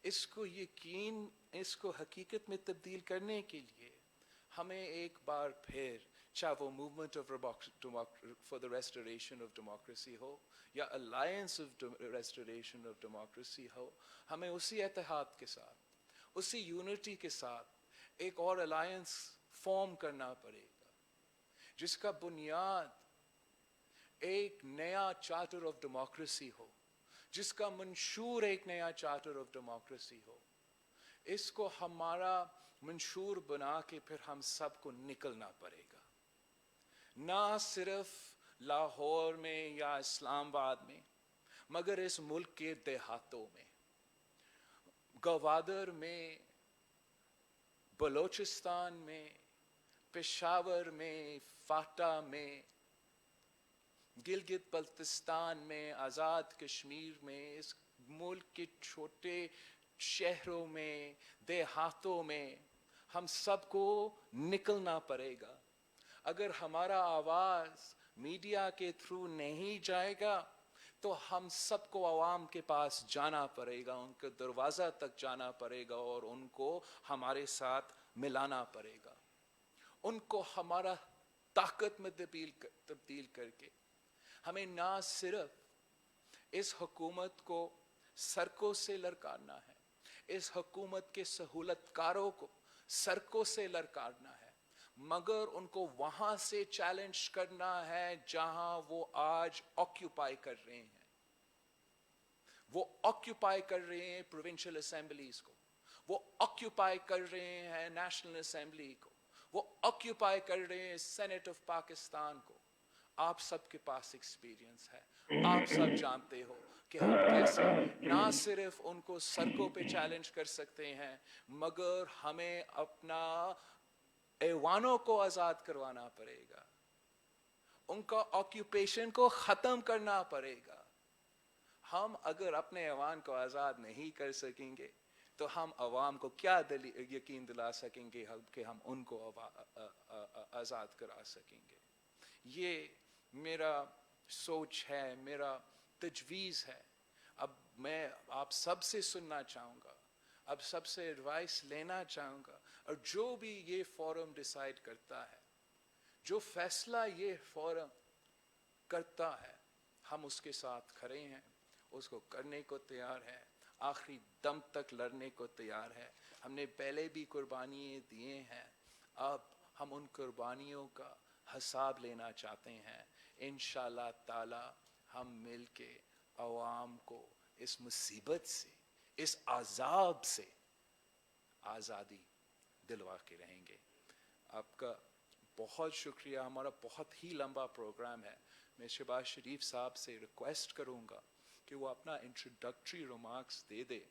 इसको हकीकत में तब्दील करने के लिए हमें एक बार फिर, चाहे वो movement for the restoration of democracy हो या alliance of restoration of democracy हो, हमें उसी इत्तेहाद के साथ, उसी यूनिटी के साथ एक और अलायंस फॉर्म करना पड़ेगा, जिसका बुनियाद एक नया चार्टर ऑफ डेमोक्रेसी हो, जिसका मंशूर एक नया चार्टर ऑफ डेमोक्रेसी हो। इसको हमारा मंशूर बना के फिर हम सबको निकलना पड़ेगा, ना सिर्फ लाहौर में या इस्लामाबाद में, मगर इस मुल्क के देहातों में, गवादर में, बलोचिस्तान में, पेशावर में, फाटा में, गिलगित बल्तिस्तान में, आज़ाद कश्मीर में, इस मुल्क के छोटे शहरों में, देहातों में हम सबको निकलना पड़ेगा। अगर हमारा आवाज़ मीडिया के थ्रू नहीं जाएगा तो हम सबको आवाम के पास जाना पड़ेगा, उनके दरवाज़ा तक जाना पड़ेगा और उनको हमारे साथ मिलाना पड़ेगा, उनको हमारा ताकत में तब्दील करके हमें ना सिर्फ इस हुकूमत को सड़कों से ललकारना है, इस हुकूमत के सहूलतकारों को सड़कों से ललकारना है, मगर उनको वहां से चैलेंज करना है जहां वो आज ऑक्यूपाई कर रहे हैं। वो ऑक्यूपाई कर रहे हैं प्रोविंशियल असेंबलीज को, वो ऑक्यूपाई कर रहे हैं नेशनल असेंबली को, वो ऑक्यूपाई कर रहे हैं सेनेट ऑफ पाकिस्तान को। आप सबके पास एक्सपीरियंस है, आप सब जानते हो कि हम कैसे ना सिर्फ उनको सड़कों पे चैलेंज कर सकते हैं, मगर हमें अपना ऐवानों को आज़ाद करवाना पड़ेगा, उनका ऑक्यूपेशन को ख़त्म करना पड़ेगा। हम अगर अपने ऐवान को आज़ाद नहीं कर सकेंगे तो हम अवाम को क्या यकीन दिला सकेंगे कि हम उनको आज़ाद करा सकेंगे। ये मेरा सोच है, मेरा तजवीज़ है। अब मैं आप सबसे सुनना चाहूँगा, अब सबसे एडवाइस लेना चाहूँगा, और जो भी ये फोरम डिसाइड करता है, जो फैसला ये फोरम करता है, हम उसके साथ खड़े हैं, उसको करने को तैयार हैं, आखिरी दम तक लड़ने को तैयार है। हमने पहले भी कुर्बानियाँ दिए हैं, अब हम उन कुर्बानियों का हिसाब लेना चाहते हैं। इंशाअल्लाह ताला हम मिल के अवाम को इस मुसीबत से, इस आज़ाब से आज़ादी दिलवा के रहेंगे। आपका बहुत शुक्रिया। हमारा बहुत ही लंबा प्रोग्राम है। मैं शहबाज शरीफ साहब से रिक्वेस्ट करूँगा कि वो अपना इंट्रोडक्टरी रिमार्क्स दे दे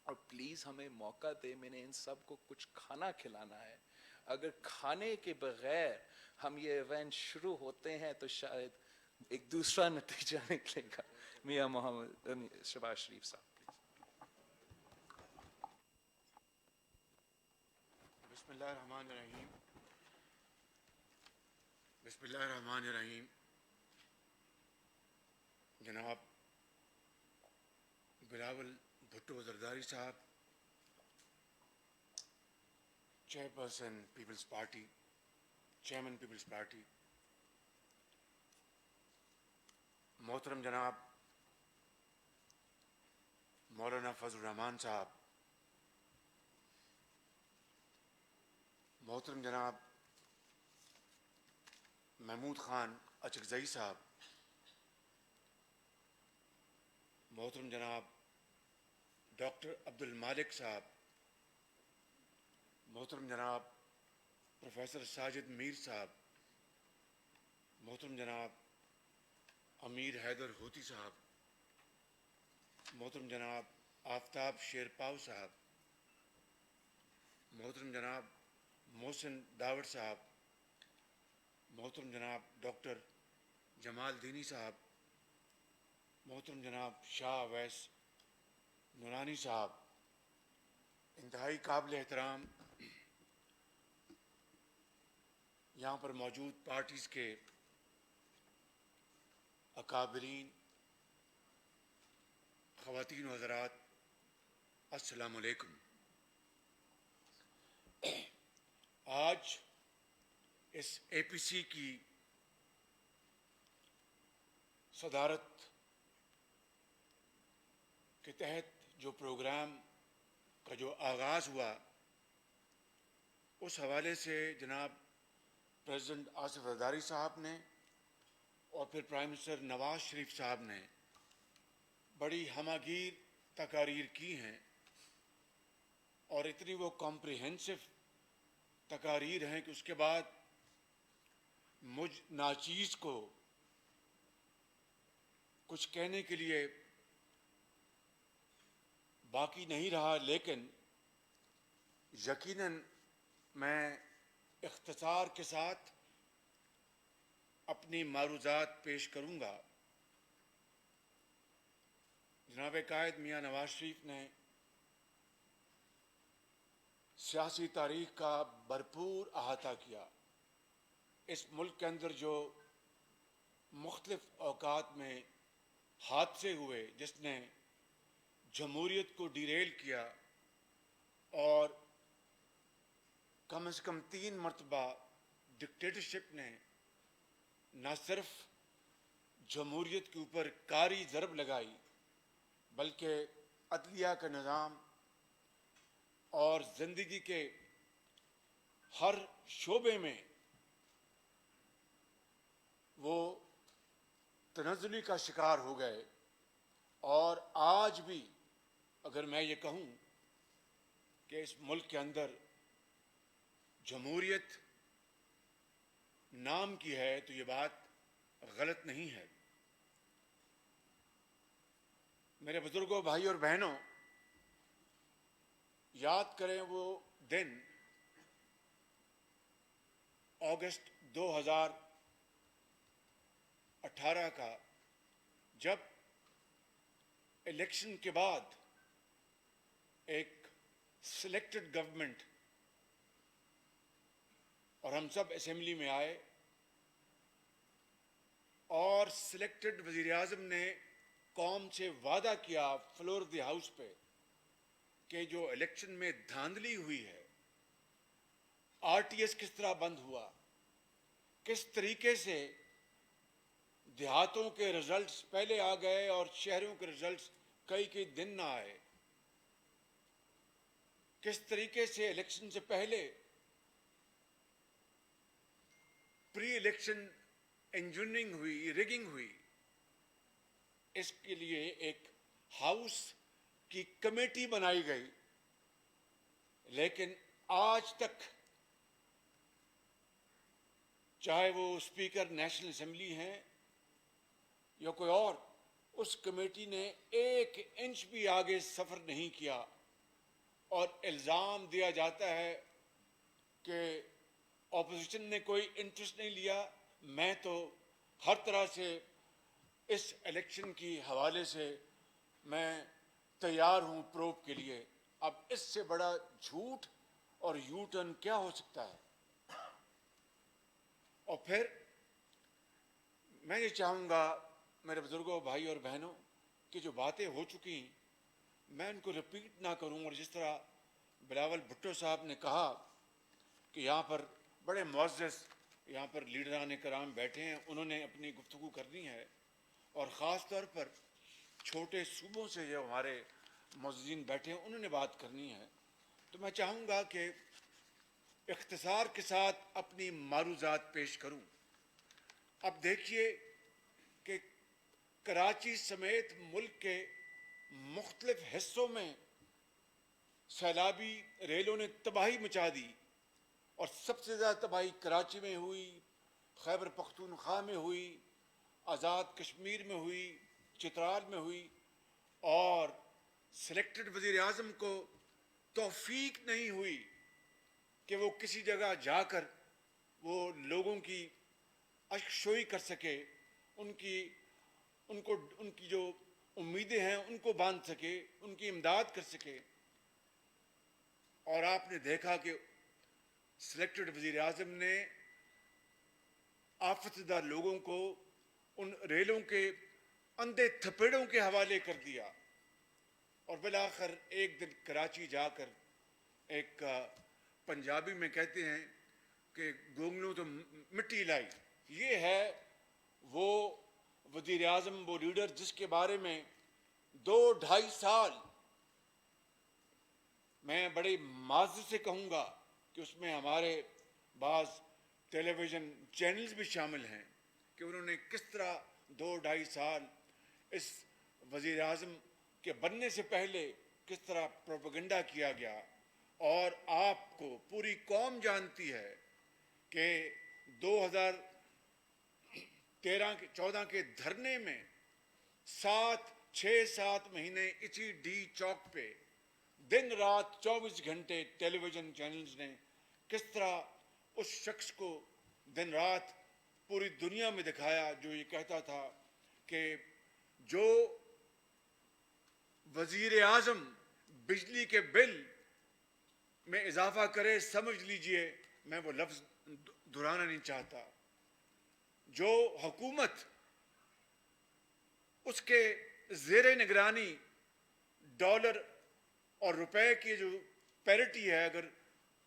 और प्लीज़ हमें मौका दे। मैंने इन सब को कुछ खाना खिलाना है। अगर खाने के बगैर हम ये इवेंट शुरू होते हैं तो शायद एक दूसरा नतीजा निकलेगा। मियां मोहम्मद शहबाज शरीफ साहब। बिस्मिल्लाहिर्रहमानिर्रहीम। बिस्मिल्लाहिर्रहमानिर्रहीम। जनाब बिलावल भुट्टो जरदारी साहब, चेयरपर्सन पीपल्स पार्टी, चेयरमैन पीपल्स पार्टी, मोहतरम जनाब मौलाना फजल रहमान साहब, मोहतरम जनाब महमूद खान अचकजई साहब, मोहतरम जनाब डॉक्टर अब्दुल मालिक साहब, मोहतरम जनाब प्रोफेसर साजिद मीर साहब, मोहतरम जनाब अमीर हैदर होती साहब, मोहतरम जनाब आफ्ताब शेरपाव साहब, मोहतरम जनाब मोहसिन दावड़ साहब, मोहतरम जनाब डॉक्टर जमाल दीनी साहब, मोहतरम जनाब शाह अवैस नूरानी साहब, इंतहाई काबिल एहतराम यहाँ पर मौजूद पार्टीज़ के अकाबरीन, ख़वातीन व हज़रात, अस्सलामु अलैकुम। आज इस APC की सदारत के तहत जो प्रोग्राम का जो आगाज़ हुआ, उस हवाले से जनाब प्रेसिडेंट आसिफ जरदारी साहब ने और फिर प्राइम मिनिस्टर नवाज शरीफ साहब ने बड़ी हमागीर तकारीर की हैं और इतनी वो कॉम्प्रिहेंसिव तकारीर हैं कि उसके बाद मुझ नाचीज़ को कुछ कहने के लिए बाकी नहीं रहा, लेकिन यकीनन मैं इख्तिसार के साथ अपनी मारूज़ात पेश करूँगा। जनाब कायद मियाँ नवाज शरीफ ने सियासी तारीख का भरपूर अहाता किया। इस मुल्क के अंदर जो मुख्तलिफ औकात में हादसे हुए जिसने जमहूरियत को डिरेल किया और कम से कम 3 मरतबा डिक्टेटरशिप ने न सिर्फ जमहूरियत के ऊपर कारी ज़रब लगाई बल्कि अदलिया का निज़ाम और ज़िंदगी के हर शोबे में वो तनज़्ज़ुली का शिकार हो गए। और आज भी अगर मैं ये कहूँ कि इस मुल्क के अंदर जमहूरियत नाम की है तो ये बात गलत नहीं है। मेरे बुजुर्गों, भाई और बहनों, याद करें वो दिन अगस्त 2018 का, जब इलेक्शन के बाद एक सिलेक्टेड गवर्नमेंट और हम सब असेंबली में आए और सिलेक्टेड वजीर आज़म ने कौम से वादा किया फ्लोर द हाउस पे कि जो इलेक्शन में धांधली हुई है, आरटीएस किस तरह बंद हुआ, किस तरीके से देहातों के रिजल्ट्स पहले आ गए और शहरों के रिजल्ट्स कई दिन ना आए, किस तरीके से इलेक्शन से पहले प्री इलेक्शन इंजीनियरिंग हुई, रिगिंग हुई। इसके लिए एक हाउस की कमेटी बनाई गई, लेकिन आज तक चाहे वो स्पीकर नेशनल असेंबली हैं या कोई और, उस कमेटी ने 1 इंच भी आगे सफर नहीं किया। और इल्ज़ाम दिया जाता है कि ऑपोजिशन ने कोई इंटरेस्ट नहीं लिया। मैं तो हर तरह से इस इलेक्शन की हवाले से मैं तैयार हूं प्रोब के लिए। अब इससे बड़ा झूठ और यू टर्न क्या हो सकता है। और फिर मैं ये चाहूँगा मेरे बुजुर्गों, भाई और बहनों, कि जो बातें हो चुकी मैं उनको रिपीट ना करूँ। और जिस तरह बिलावल भुट्टो साहब ने कहा कि यहाँ पर बड़े मुअज़्ज़ज़ यहाँ पर लीडरान कराम बैठे हैं, उन्होंने अपनी गुफ्तगू करनी है और ख़ास तौर पर छोटे सूबों से जो हमारे मुअज़्ज़िज़ीन बैठे हैं उन्होंने बात करनी है। तो मैं चाहूँगा कि इख्तिसार के साथ अपनी मारूज़ात पेश करूँ। अब देखिए कि कराची समेत मुल्क के मुख्तलिफ हिस्सों में सैलाबी रेलों ने तबाही मचा दी और सबसे ज़्यादा तबाही कराची में हुई, खैबर पख्तूनख्वा में हुई, आज़ाद कश्मीर में हुई, चित्राल में हुई। और सिलेक्टेड वज़ीर आज़म को तौफीक नहीं हुई कि वो किसी जगह जाकर वो लोगों की अश्कशोई कर सके, उनकी जो उम्मीदें हैं उनको बांध सके, उनकी इमदाद कर सके। और आपने देखा कि सिलेक्टेड वज़ीर आज़म ने आफतज़दा लोगों को उन रेलों के अंधे थपेड़ों के हवाले कर दिया और बिलाखिर एक दिन कराची जाकर एक पंजाबी में कहते हैं कि गोंगलों तो मिट्टी लाई। ये है वो वज़ीर आज़म, वो लीडर जिसके बारे में 2-2.5 साल मैं बड़े माज़ से कहूँगा कि उसमें हमारे बाज़ टेलीविज़न चैनल्स भी शामिल हैं कि उन्होंने किस तरह 2-2.5 साल इस वज़ीर आज़म के बनने से पहले किस तरह प्रोपेगेंडा किया गया, और आपको पूरी कौम जानती है कि 2013-14 के धरने में 6-7 महीने इसी डी चौक पे दिन रात 24 घंटे टेलीविजन चैनल्स ने किस तरह उस शख्स को दिन रात पूरी दुनिया में दिखाया जो ये कहता था कि जो वजीर आजम बिजली के बिल में इजाफा करे, समझ लीजिए, मैं वो लफ्ज दोहराना नहीं चाहता, जो हुकूमत उसके ज़ेरे निगरानी डॉलर और रुपए की जो पैरिटी है, अगर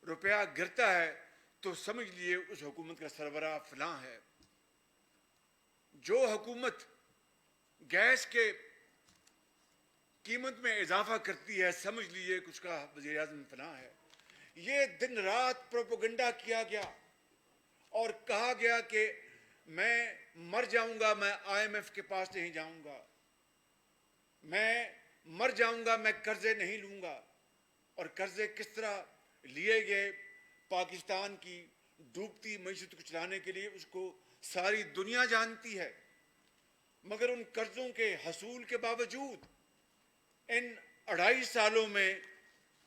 रुपया गिरता है तो समझ लिए उस हुकूमत का सरबराह फलां है। जो हुकूमत गैस के कीमत में इजाफा करती है, समझ लीजिए कि उसका वज़ीर आज़म फलां है। ये दिन रात प्रोपेगेंडा किया गया और कहा गया कि मैं मर जाऊंगा, मैं IMF के पास नहीं जाऊंगा, मैं मर जाऊंगा, मैं कर्जे नहीं लूंगा। और कर्जे किस तरह लिए गए पाकिस्तान की डूबती मईशत को चलाने के लिए, उसको सारी दुनिया जानती है। मगर उन कर्जों के हसूल के बावजूद इन 2.5 सालों में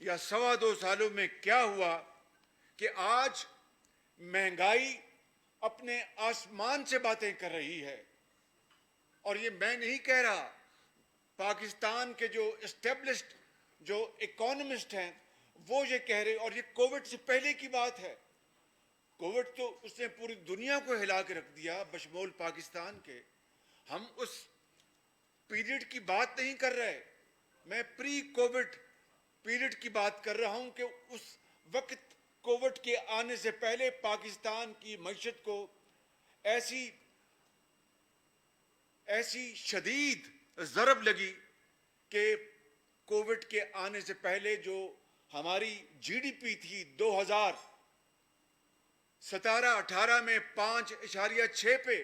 या 2.25 सालों में क्या हुआ कि आज महंगाई अपने आसमान से बातें कर रही है। और ये मैं नहीं कह रहा, पाकिस्तान के जो एस्टेब्लिश्ड जो इकोनॉमिस्ट हैं वो ये कह रहे, और ये कोविड से पहले की बात है। कोविड तो उसने पूरी दुनिया को हिला के रख दिया, बशमूल पाकिस्तान के। हम उस पीरियड की बात नहीं कर रहे, मैं प्री कोविड पीरियड की बात कर रहा हूं कि उस वक्त कोविड के आने से पहले पाकिस्तान की मईशत को ऐसी शदीद ज़रब लगी कि कोविड के आने से पहले जो हमारी GDP थी 2017-18 में 5.6 पे,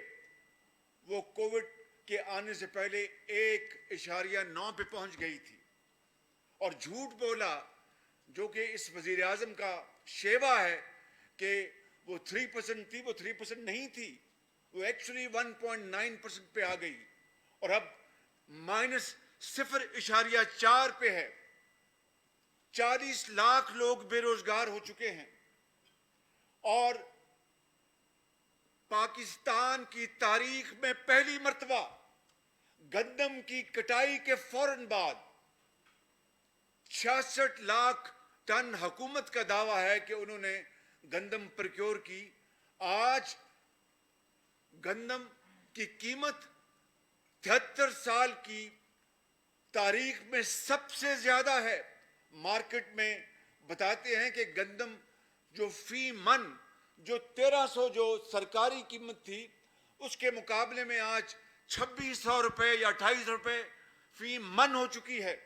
वो कोविड के आने से पहले 1.9 पे पहुंच गई थी। और झूठ बोला, जो कि इस वजीर आजम का शेवा है कि वो 3% थी, वो 3% नहीं थी, वो एक्चुअली 1.9% पे आ गई और अब -0.4 पे है। 40 लाख लोग बेरोजगार हो चुके हैं। और पाकिस्तान की तारीख में पहली मर्तबा गंदम की कटाई के फौरन बाद 66 लाख टन हुकूमत का दावा है कि उन्होंने गंदम प्रोक्योर की। आज गंदम की कीमत 73 साल की तारीख में सबसे ज्यादा है। मार्केट में बताते हैं कि गंदम जो फी मन जो 1300 जो सरकारी कीमत थी, उसके मुकाबले में आज 2600 रुपए या 2800 रुपए फी मन हो चुकी है।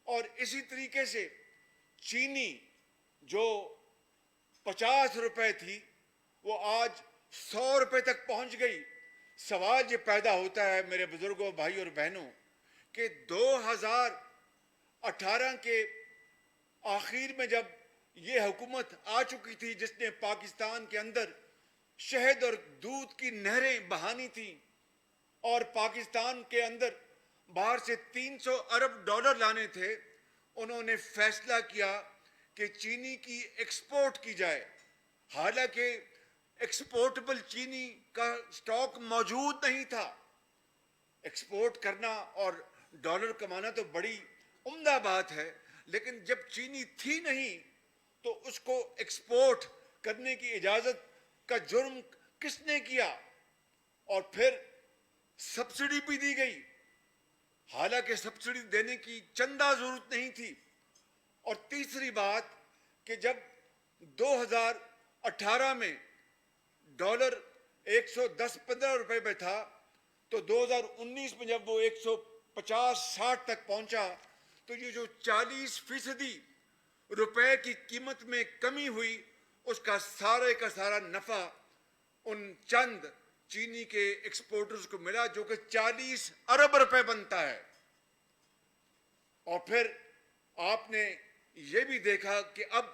और इसी तरीके से चीनी जो 50 रुपए थी, वो आज 100 रुपए तक पहुंच गई। सवाल ये पैदा होता है मेरे बुजुर्गों, भाई और बहनों, कि 2018 के आखिर में जब ये हुकूमत आ चुकी थी, जिसने पाकिस्तान के अंदर शहद और दूध की नहरें बहानी थी और पाकिस्तान के अंदर बाहर से 300 अरब डॉलर लाने थे, उन्होंने फैसला किया कि चीनी की एक्सपोर्ट की जाए। हालांकि एक्सपोर्टेबल चीनी का स्टॉक मौजूद नहीं था। एक्सपोर्ट करना और डॉलर कमाना तो बड़ी उम्दा बात है, लेकिन जब चीनी थी नहीं तो उसको एक्सपोर्ट करने की इजाजत का जुर्म किसने किया? और फिर सब्सिडी भी दी गई, हालांकि सब्सिडी देने की चंदा जरूरत नहीं थी। और तीसरी बात कि जब 2018 में डॉलर 110-15 रुपए पे था, तो 2019 में जब वो 150-60 तक पहुंचा, तो ये जो 40% रुपए की कीमत में कमी हुई, उसका सारे का सारा नफा उन चंद چینی کے ایکسپورٹرز کو ملا جو کہ 40 ارب روپے بنتا ہے. اور پھر آپ نے یہ بھی دیکھا کہ اب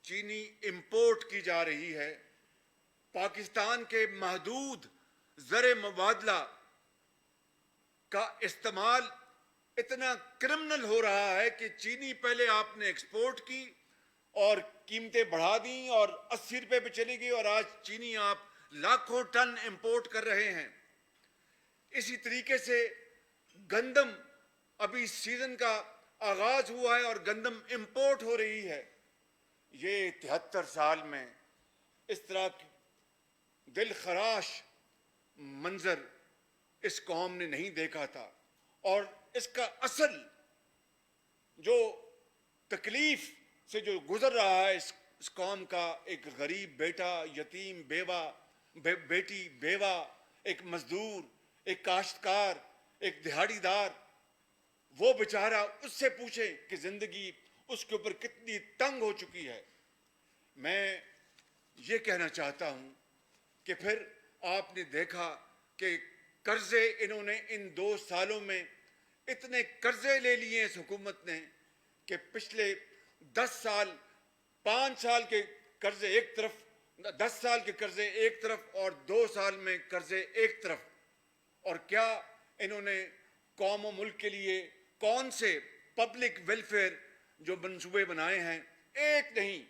چینی امپورٹ کی جا رہی ہے. پاکستان کے محدود زر مبادلہ کا استعمال اتنا کرمنل ہو رہا ہے کہ چینی پہلے آپ نے ایکسپورٹ کی اور قیمتیں بڑھا دیں اور 80 روپے پہ چلی گئی اور آج چینی آپ لاکھوں ٹن امپورٹ کر رہے ہیں. اسی طریقے سے گندم ابھی سیزن کا آغاز ہوا ہے اور گندم امپورٹ ہو رہی ہے. یہ 73 سال میں اس طرح کی دل خراش منظر اس قوم نے نہیں دیکھا تھا. اور اس کا اصل جو تکلیف سے جو گزر رہا ہے اس قوم کا ایک غریب بیٹا, یتیم بیوہ, بیٹی بیوہ, ایک مزدور, ایک کاشتکار, ایک دہاڑی دار, وہ بیچارہ اس سے پوچھے کہ زندگی اس کے اوپر کتنی تنگ ہو چکی ہے. میں یہ کہنا چاہتا ہوں کہ پھر آپ نے دیکھا کہ قرضے انہوں نے ان 2 سالوں میں اتنے قرضے لے لیے اس حکومت نے کہ پچھلے 10 سال 5 سال کے قرضے ایک طرف, 10 سال کے قرضے ایک طرف اور 2 سال میں قرضے ایک طرف. اور کیا انہوں نے قوم و ملک کے لیے کون سے پبلک ویلفیئر جو منصوبے بنائے ہیں؟ ایک نہیں.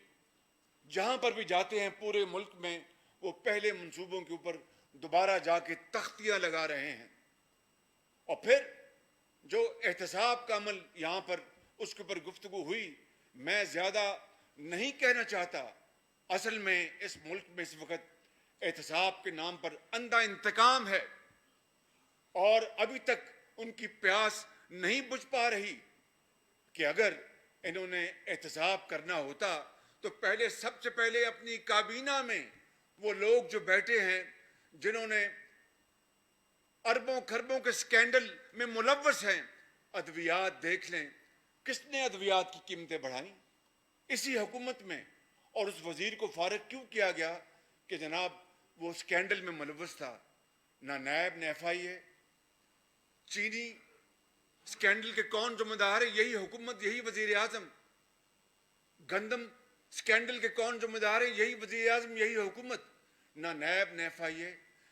جہاں پر بھی جاتے ہیں پورے ملک میں وہ پہلے منصوبوں کے اوپر دوبارہ جا کے تختیاں لگا رہے ہیں. اور پھر جو احتساب کا عمل یہاں پر اس کے اوپر گفتگو ہوئی, میں زیادہ نہیں کہنا چاہتا. اصل میں اس ملک میں اس وقت احتساب کے نام پر اندھا انتقام ہے اور ابھی تک ان کی پیاس نہیں بجھ پا رہی کہ اگر انہوں نے احتساب کرنا ہوتا تو پہلے سب سے پہلے اپنی کابینہ میں وہ لوگ جو بیٹھے ہیں جنہوں نے اربوں خربوں کے سکینڈل میں ملوث ہیں, ادویات دیکھ لیں, کس نے ادویات کی قیمتیں بڑھائیں؟ اسی حکومت میں. اور اس وزیر کو فارغ کیوں کیا گیا کہ جناب وہ سکینڈل میں ملوث تھا؟ نہ نیب نہ ایف آئی اے. چینی سکینڈل کے کون ذمہ دار ہے؟ یہی حکومت, یہی وزیر اعظم. گندم سکینڈل کے کون ذمہ دار ہے؟ یہی وزیر اعظم, یہی حکومت. نہ نیب نہ ایف آئی اے.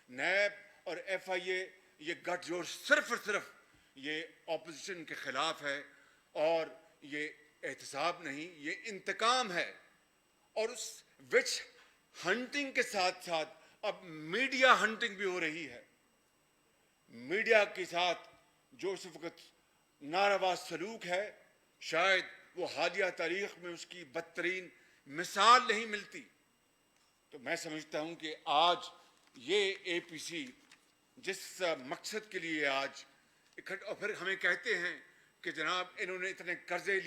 نیب اور ایف آئی اے یہ گٹھ جوڑ صرف اور صرف یہ اپوزیشن کے خلاف ہے اور یہ احتساب نہیں, یہ انتقام ہے. اور اس وچ ہنٹنگ کے ساتھ ساتھ اب میڈیا ہنٹنگ بھی ہو رہی ہے. میڈیا کے ساتھ جو اس وقت ناروا سلوک ہے, شاید وہ حالیہ تاریخ میں اس کی بدترین مثال نہیں ملتی. تو میں سمجھتا ہوں کہ آج یہ اے پی سی جس مقصد کے لیے آج اور پھر ہمیں کہتے ہیں کہ جناب انہوں نے اتنے قرضے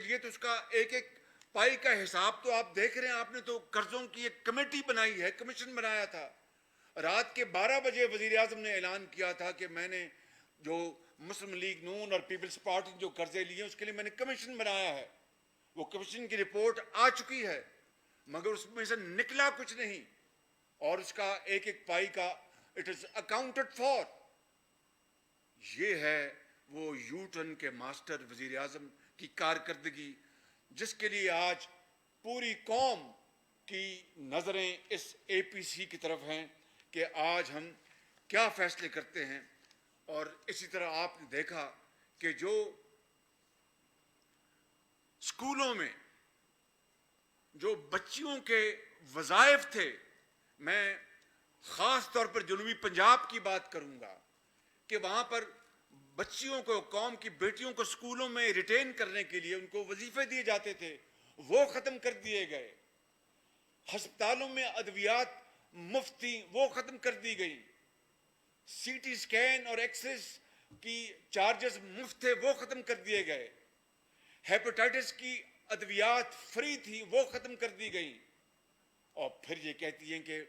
لیے تو اس کا ایک ایک پائی کا حساب تو آپ دیکھ رہے ہیں. آپ نے تو قرضوں کی ایک کمیٹی بنائی ہے, کمیشن بنایا تھا. رات کے 12 بجے وزیر اعظم نے اعلان کیا تھا کہ میں نے جو مسلم لیگ نون اور پیپلز پارٹی جو قرضے لیے اس کے لیے میں نے کمیشن بنایا ہے. وہ کمیشن کی رپورٹ آ چکی ہے مگر اس میں سے نکلا کچھ نہیں اور اس کا ایک ایک پائی کا اٹ از اکاؤنٹڈ فار. یہ ہے وہ یو ٹرن کے ماسٹر وزیر اعظم کی کارکردگی جس کے لیے آج پوری قوم کی نظریں اس اے پی سی کی طرف ہیں کہ آج ہم کیا فیصلے کرتے ہیں. اور اسی طرح آپ نے دیکھا کہ جو اسکولوں میں جو بچیوں کے وظائف تھے, میں خاص طور پر جنوبی پنجاب کی بات کروں گا کہ وہاں پر بچیوں کو, قوم کی بیٹیوں کو اسکولوں میں ریٹین کرنے کے لیے ان کو وظیفے دیے جاتے تھے, وہ ختم کر دیے گئے. ہسپتالوں میں ادویات مفت تھیں, وہ ختم کر دی گئی. سی ٹی اسکین اور ایکس رے کی چارجز مفت تھے, وہ ختم کر دیے گئے. ہیپاٹائٹس کی ادویات فری تھی, وہ ختم کر دی گئی. اور پھر یہ کہتی ہیں کہ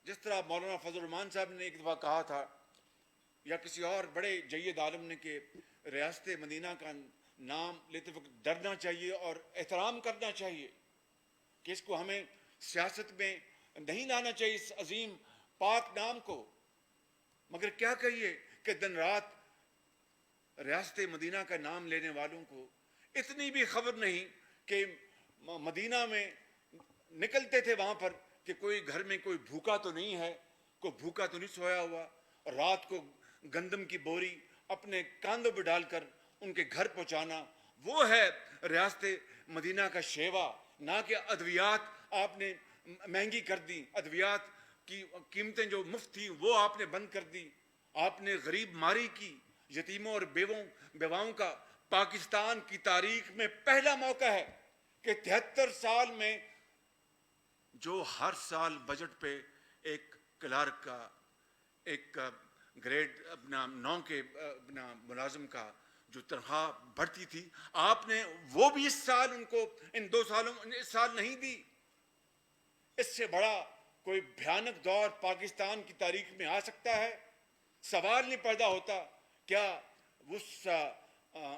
جس طرح مولانا فضل الرحمان صاحب نے ایک دفعہ کہا تھا یا کسی اور بڑے جید عالم نے کہ ریاست مدینہ کا نام لیتے وقت ڈرنا چاہیے اور احترام کرنا چاہیے کہ اس کو ہمیں سیاست میں نہیں لانا چاہیے اس عظیم پاک نام کو، مگر کیا کہیے کہ دن رات ریاست مدینہ کا نام لینے والوں کو اتنی بھی خبر نہیں کہ مدینہ میں نکلتے تھے وہاں پر کہ کوئی گھر میں کوئی بھوکا تو نہیں ہے، کوئی بھوکا تو نہیں سویا ہوا، اور رات کو گندم کی بوری اپنے کاندھوں پہ ڈال کر ان کے گھر پہنچانا، وہ ہے ریاست مدینہ کا شیوا، نہ کہ ادویات آپ نے مہنگی کر دی، ادویات کی قیمتیں جو مفت تھیں وہ آپ نے بند کر دی، آپ نے غریب ماری کی، یتیموں اور بیواؤں کا پاکستان کی تاریخ میں پہلا موقع ہے کہ 73 سال میں جو ہر سال بجٹ پہ ایک کلارک کا، ایک گریڈ اپنا 9 کے اپنا ملازم کا جو تنخواہ بڑھتی تھی، آپ نے وہ بھی اس سال ان کو ان 2 سالوں اس سال نہیں دی۔ اس سے بڑا کوئی بھیانک دور پاکستان کی تاریخ میں آ سکتا ہے؟ سوال نہیں پیدا ہوتا کیا اس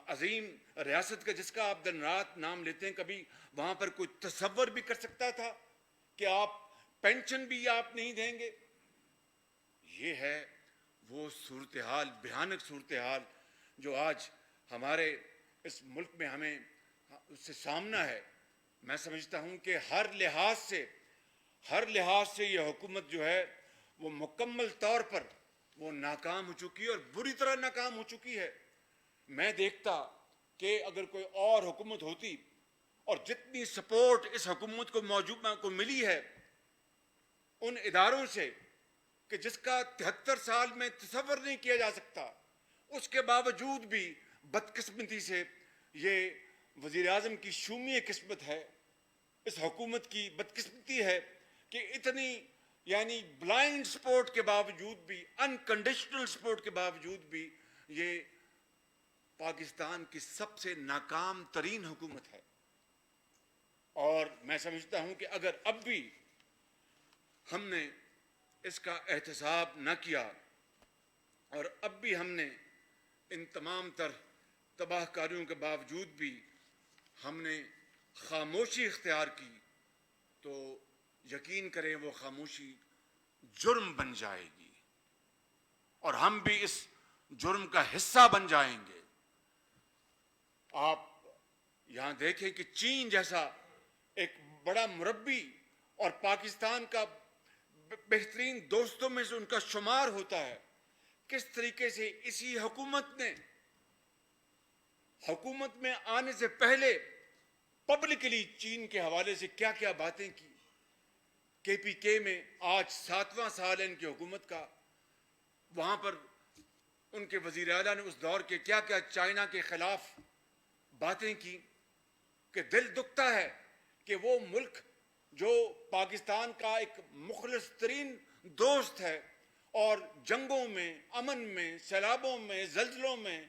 عظیم ریاست کا جس کا آپ دن رات نام لیتے ہیں، کبھی وہاں پر کوئی تصور بھی کر سکتا تھا کہ آپ پینشن بھی آپ نہیں دیں گے؟ یہ ہے وہ صورتحال، بھیانک صورتحال جو آج ہمارے اس ملک میں ہمیں اس سے سامنا ہے۔ میں سمجھتا ہوں کہ ہر لحاظ سے یہ حکومت جو ہے وہ مکمل طور پر وہ ناکام ہو چکی ہے، اور بری طرح ناکام ہو چکی ہے۔ میں دیکھتا کہ اگر کوئی اور حکومت ہوتی، اور جتنی سپورٹ اس حکومت کو ملی ہے ان اداروں سے کہ جس کا 73 سال میں تصور نہیں کیا جا سکتا، اس کے باوجود بھی بدقسمتی سے یہ وزیر اعظم کی شومی قسمت ہے، اس حکومت کی بدقسمتی ہے کہ اتنی یعنی بلائنڈ سپورٹ کے باوجود بھی، انکنڈیشنل سپورٹ کے باوجود بھی، یہ پاکستان کی سب سے ناکام ترین حکومت ہے۔ اور میں سمجھتا ہوں کہ اگر اب بھی ہم نے اس کا احتساب نہ کیا، اور اب بھی ہم نے ان تمام تر تباہ کاریوں کے باوجود بھی ہم نے خاموشی اختیار کی، تو یقین کریں وہ خاموشی جرم بن جائے گی، اور ہم بھی اس جرم کا حصہ بن جائیں گے۔ آپ یہاں دیکھیں کہ چین جیسا ایک بڑا مربی اور پاکستان کا بہترین دوستوں میں سے ان کا شمار ہوتا ہے، کس طریقے سے اسی حکومت میں آنے سے پہلے پبلکلی چین کے حوالے سے کیا کیا باتیں کی۔ کے پی کے میں آج 7واں سال ہے ان کی حکومت کا، وہاں پر ان کے وزیر اعلیٰ نے اس دور کے کیا کیا چائنا کے خلاف باتیں کی کہ دل دکھتا ہے کہ وہ ملک جو پاکستان کا ایک مخلص ترین دوست ہے، اور جنگوں میں، امن میں، سیلابوں میں، زلزلوں میں،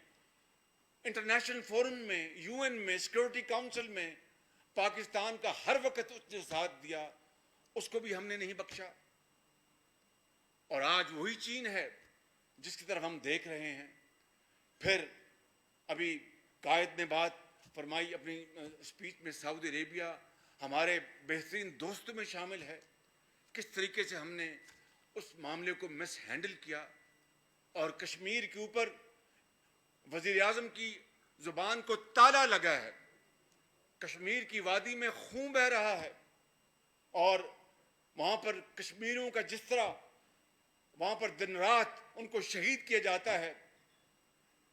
انٹرنیشنل فورم میں، یو این میں، سیکورٹی کاؤنسل میں پاکستان کا ہر وقت اس نے ساتھ دیا، اس کو بھی ہم نے نہیں بخشا۔ اور آج وہی چین ہے جس کی طرف ہم دیکھ رہے ہیں۔ پھر ابھی قائد نے بات فرمائی اپنی اسپیچ میں، سعودی عربیہ ہمارے بہترین دوستوں میں شامل ہے۔ کس طریقے سے ہم نے اس معاملے کو مس ہینڈل کیا، اور کشمیر کے اوپر وزیر اعظم کی زبان کو تالا لگا ہے، کشمیر کی وادی میں خون بہہ رہا ہے، اور وہاں پر کشمیریوں کا جس طرح وہاں پر دن رات ان کو شہید کیا جاتا ہے،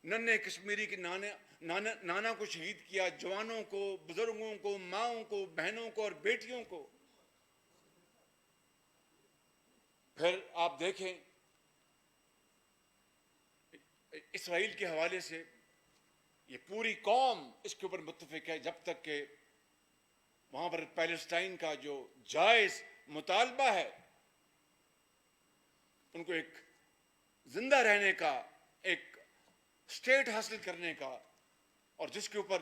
ننھے کشمیری کے نانا کو شہید کیا، جوانوں کو، بزرگوں کو، ماؤں کو، بہنوں کو اور بیٹیوں کو۔ پھر آپ دیکھیں اسرائیل کے حوالے سے یہ پوری قوم اس کے اوپر متفق ہے، جب تک کہ وہاں پر پیلسٹائن کا جو جائز مطالبہ ہے، ان کو ایک زندہ رہنے کا، ایک اسٹیٹ حاصل کرنے کا، اور جس کے اوپر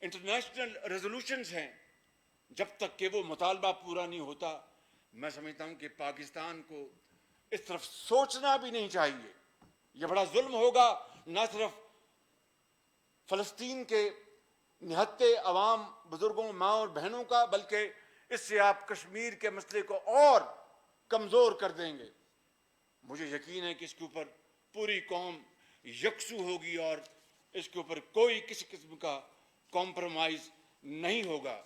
انٹرنیشنل ریزولوشنز ہیں، جب تک کہ وہ مطالبہ پورا نہیں ہوتا، میں سمجھتا ہوں کہ پاکستان کو اس طرف سوچنا بھی نہیں چاہیے۔ یہ بڑا ظلم ہوگا نہ صرف فلسطین کے نہتے عوام، بزرگوں، ماں اور بہنوں کا، بلکہ اس سے آپ کشمیر کے مسئلے کو اور کمزور کر دیں گے. مجھے یقین ہے کہ اس کے اوپر پوری قوم یکسو ہوگی اور اس کے اوپر کوئی کسی قسم کا کمپرومائز نہیں ہوگا.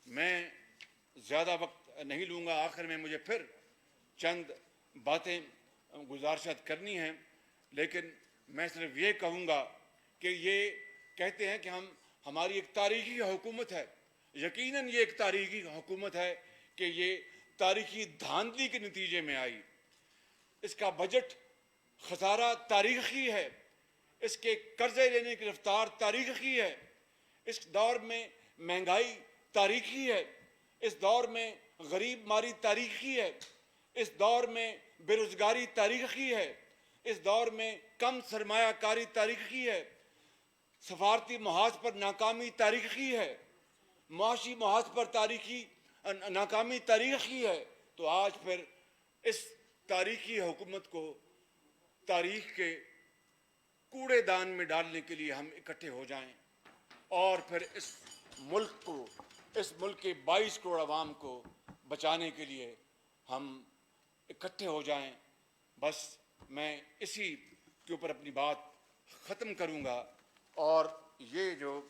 میں زیادہ وقت نہیں لوں گا. آخر میں مجھے پھر چند باتیں گزارشات کرنی ہیں، لیکن میں صرف یہ کہوں گا کہ یہ کہتے ہیں کہ ہماری ایک تاریخی حکومت ہے. یقیناً یہ ایک تاریخی حکومت ہے کہ یہ تاریخی دھاندلی کے نتیجے میں آئی. اس کا بجٹ خسارہ تاریخی ہے، اس کے قرضے لینے کی رفتار تاریخی ہے، اس دور میں مہنگائی تاریخی ہے، اس دور میں غریب ماری تاریخی ہے، اس دور میں بے روزگاری تاریخی ہے، اس دور میں کم سرمایہ کاری تاریخی ہے، سفارتی محاذ پر ناکامی تاریخی ہے، معاشی محاذ پر ناکامی تاریخی ہے. تو آج پھر اس تاریخی حکومت کو تاریخ کے کوڑے دان میں ڈالنے کے لیے ہم اکٹھے ہو جائیں اور پھر اس ملک کے 22 کروڑ عوام کو بچانے کے لیے ہم اکٹھے ہو جائیں. بس میں اسی کے اوپر اپنی بات ختم کروں گا. اور یہ جو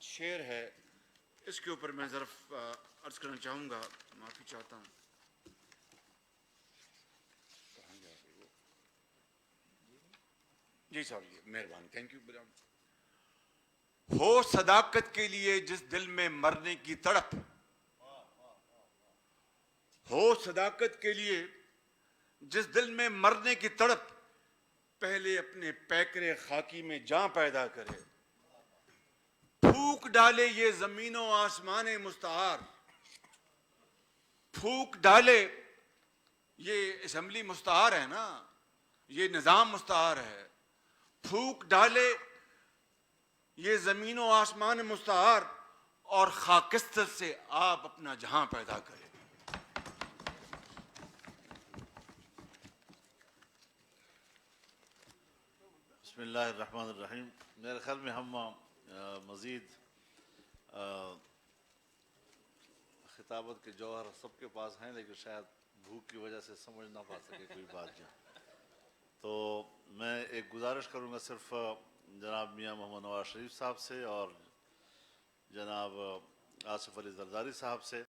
شعر ہے اس کے اوپر میں ضرور عرض کرنا چاہوں گا. معافی چاہتا ہوں. جی صاحب، یہ مہربانی، تھینک یو. ہو صداقت کے لیے جس دل میں مرنے کی تڑپ، ہو صداقت کے لیے جس دل میں مرنے کی تڑپ، پہلے اپنے پیکرے خاکی میں جاں پیدا کرے. پھونک ڈالے یہ زمین و آسمان مستعار، پھونک ڈالے یہ اسمبلی مستعار ہے نا، یہ نظام مستعار ہے. پھونک ڈالے یہ زمین و آسمان مستعار اور خاکستر سے آپ اپنا جہاں پیدا کریں. بسم اللہ الرحمن الرحیم. میرے خیال میں ہم مزید خطابت کے جوہر سب کے پاس ہیں، لیکن شاید بھوک کی وجہ سے سمجھ نہ پا سکے کوئی بات. تو میں ایک گزارش کروں گا صرف جناب میاں محمد نواز شریف صاحب سے اور جناب آصف علی زرداری صاحب سے.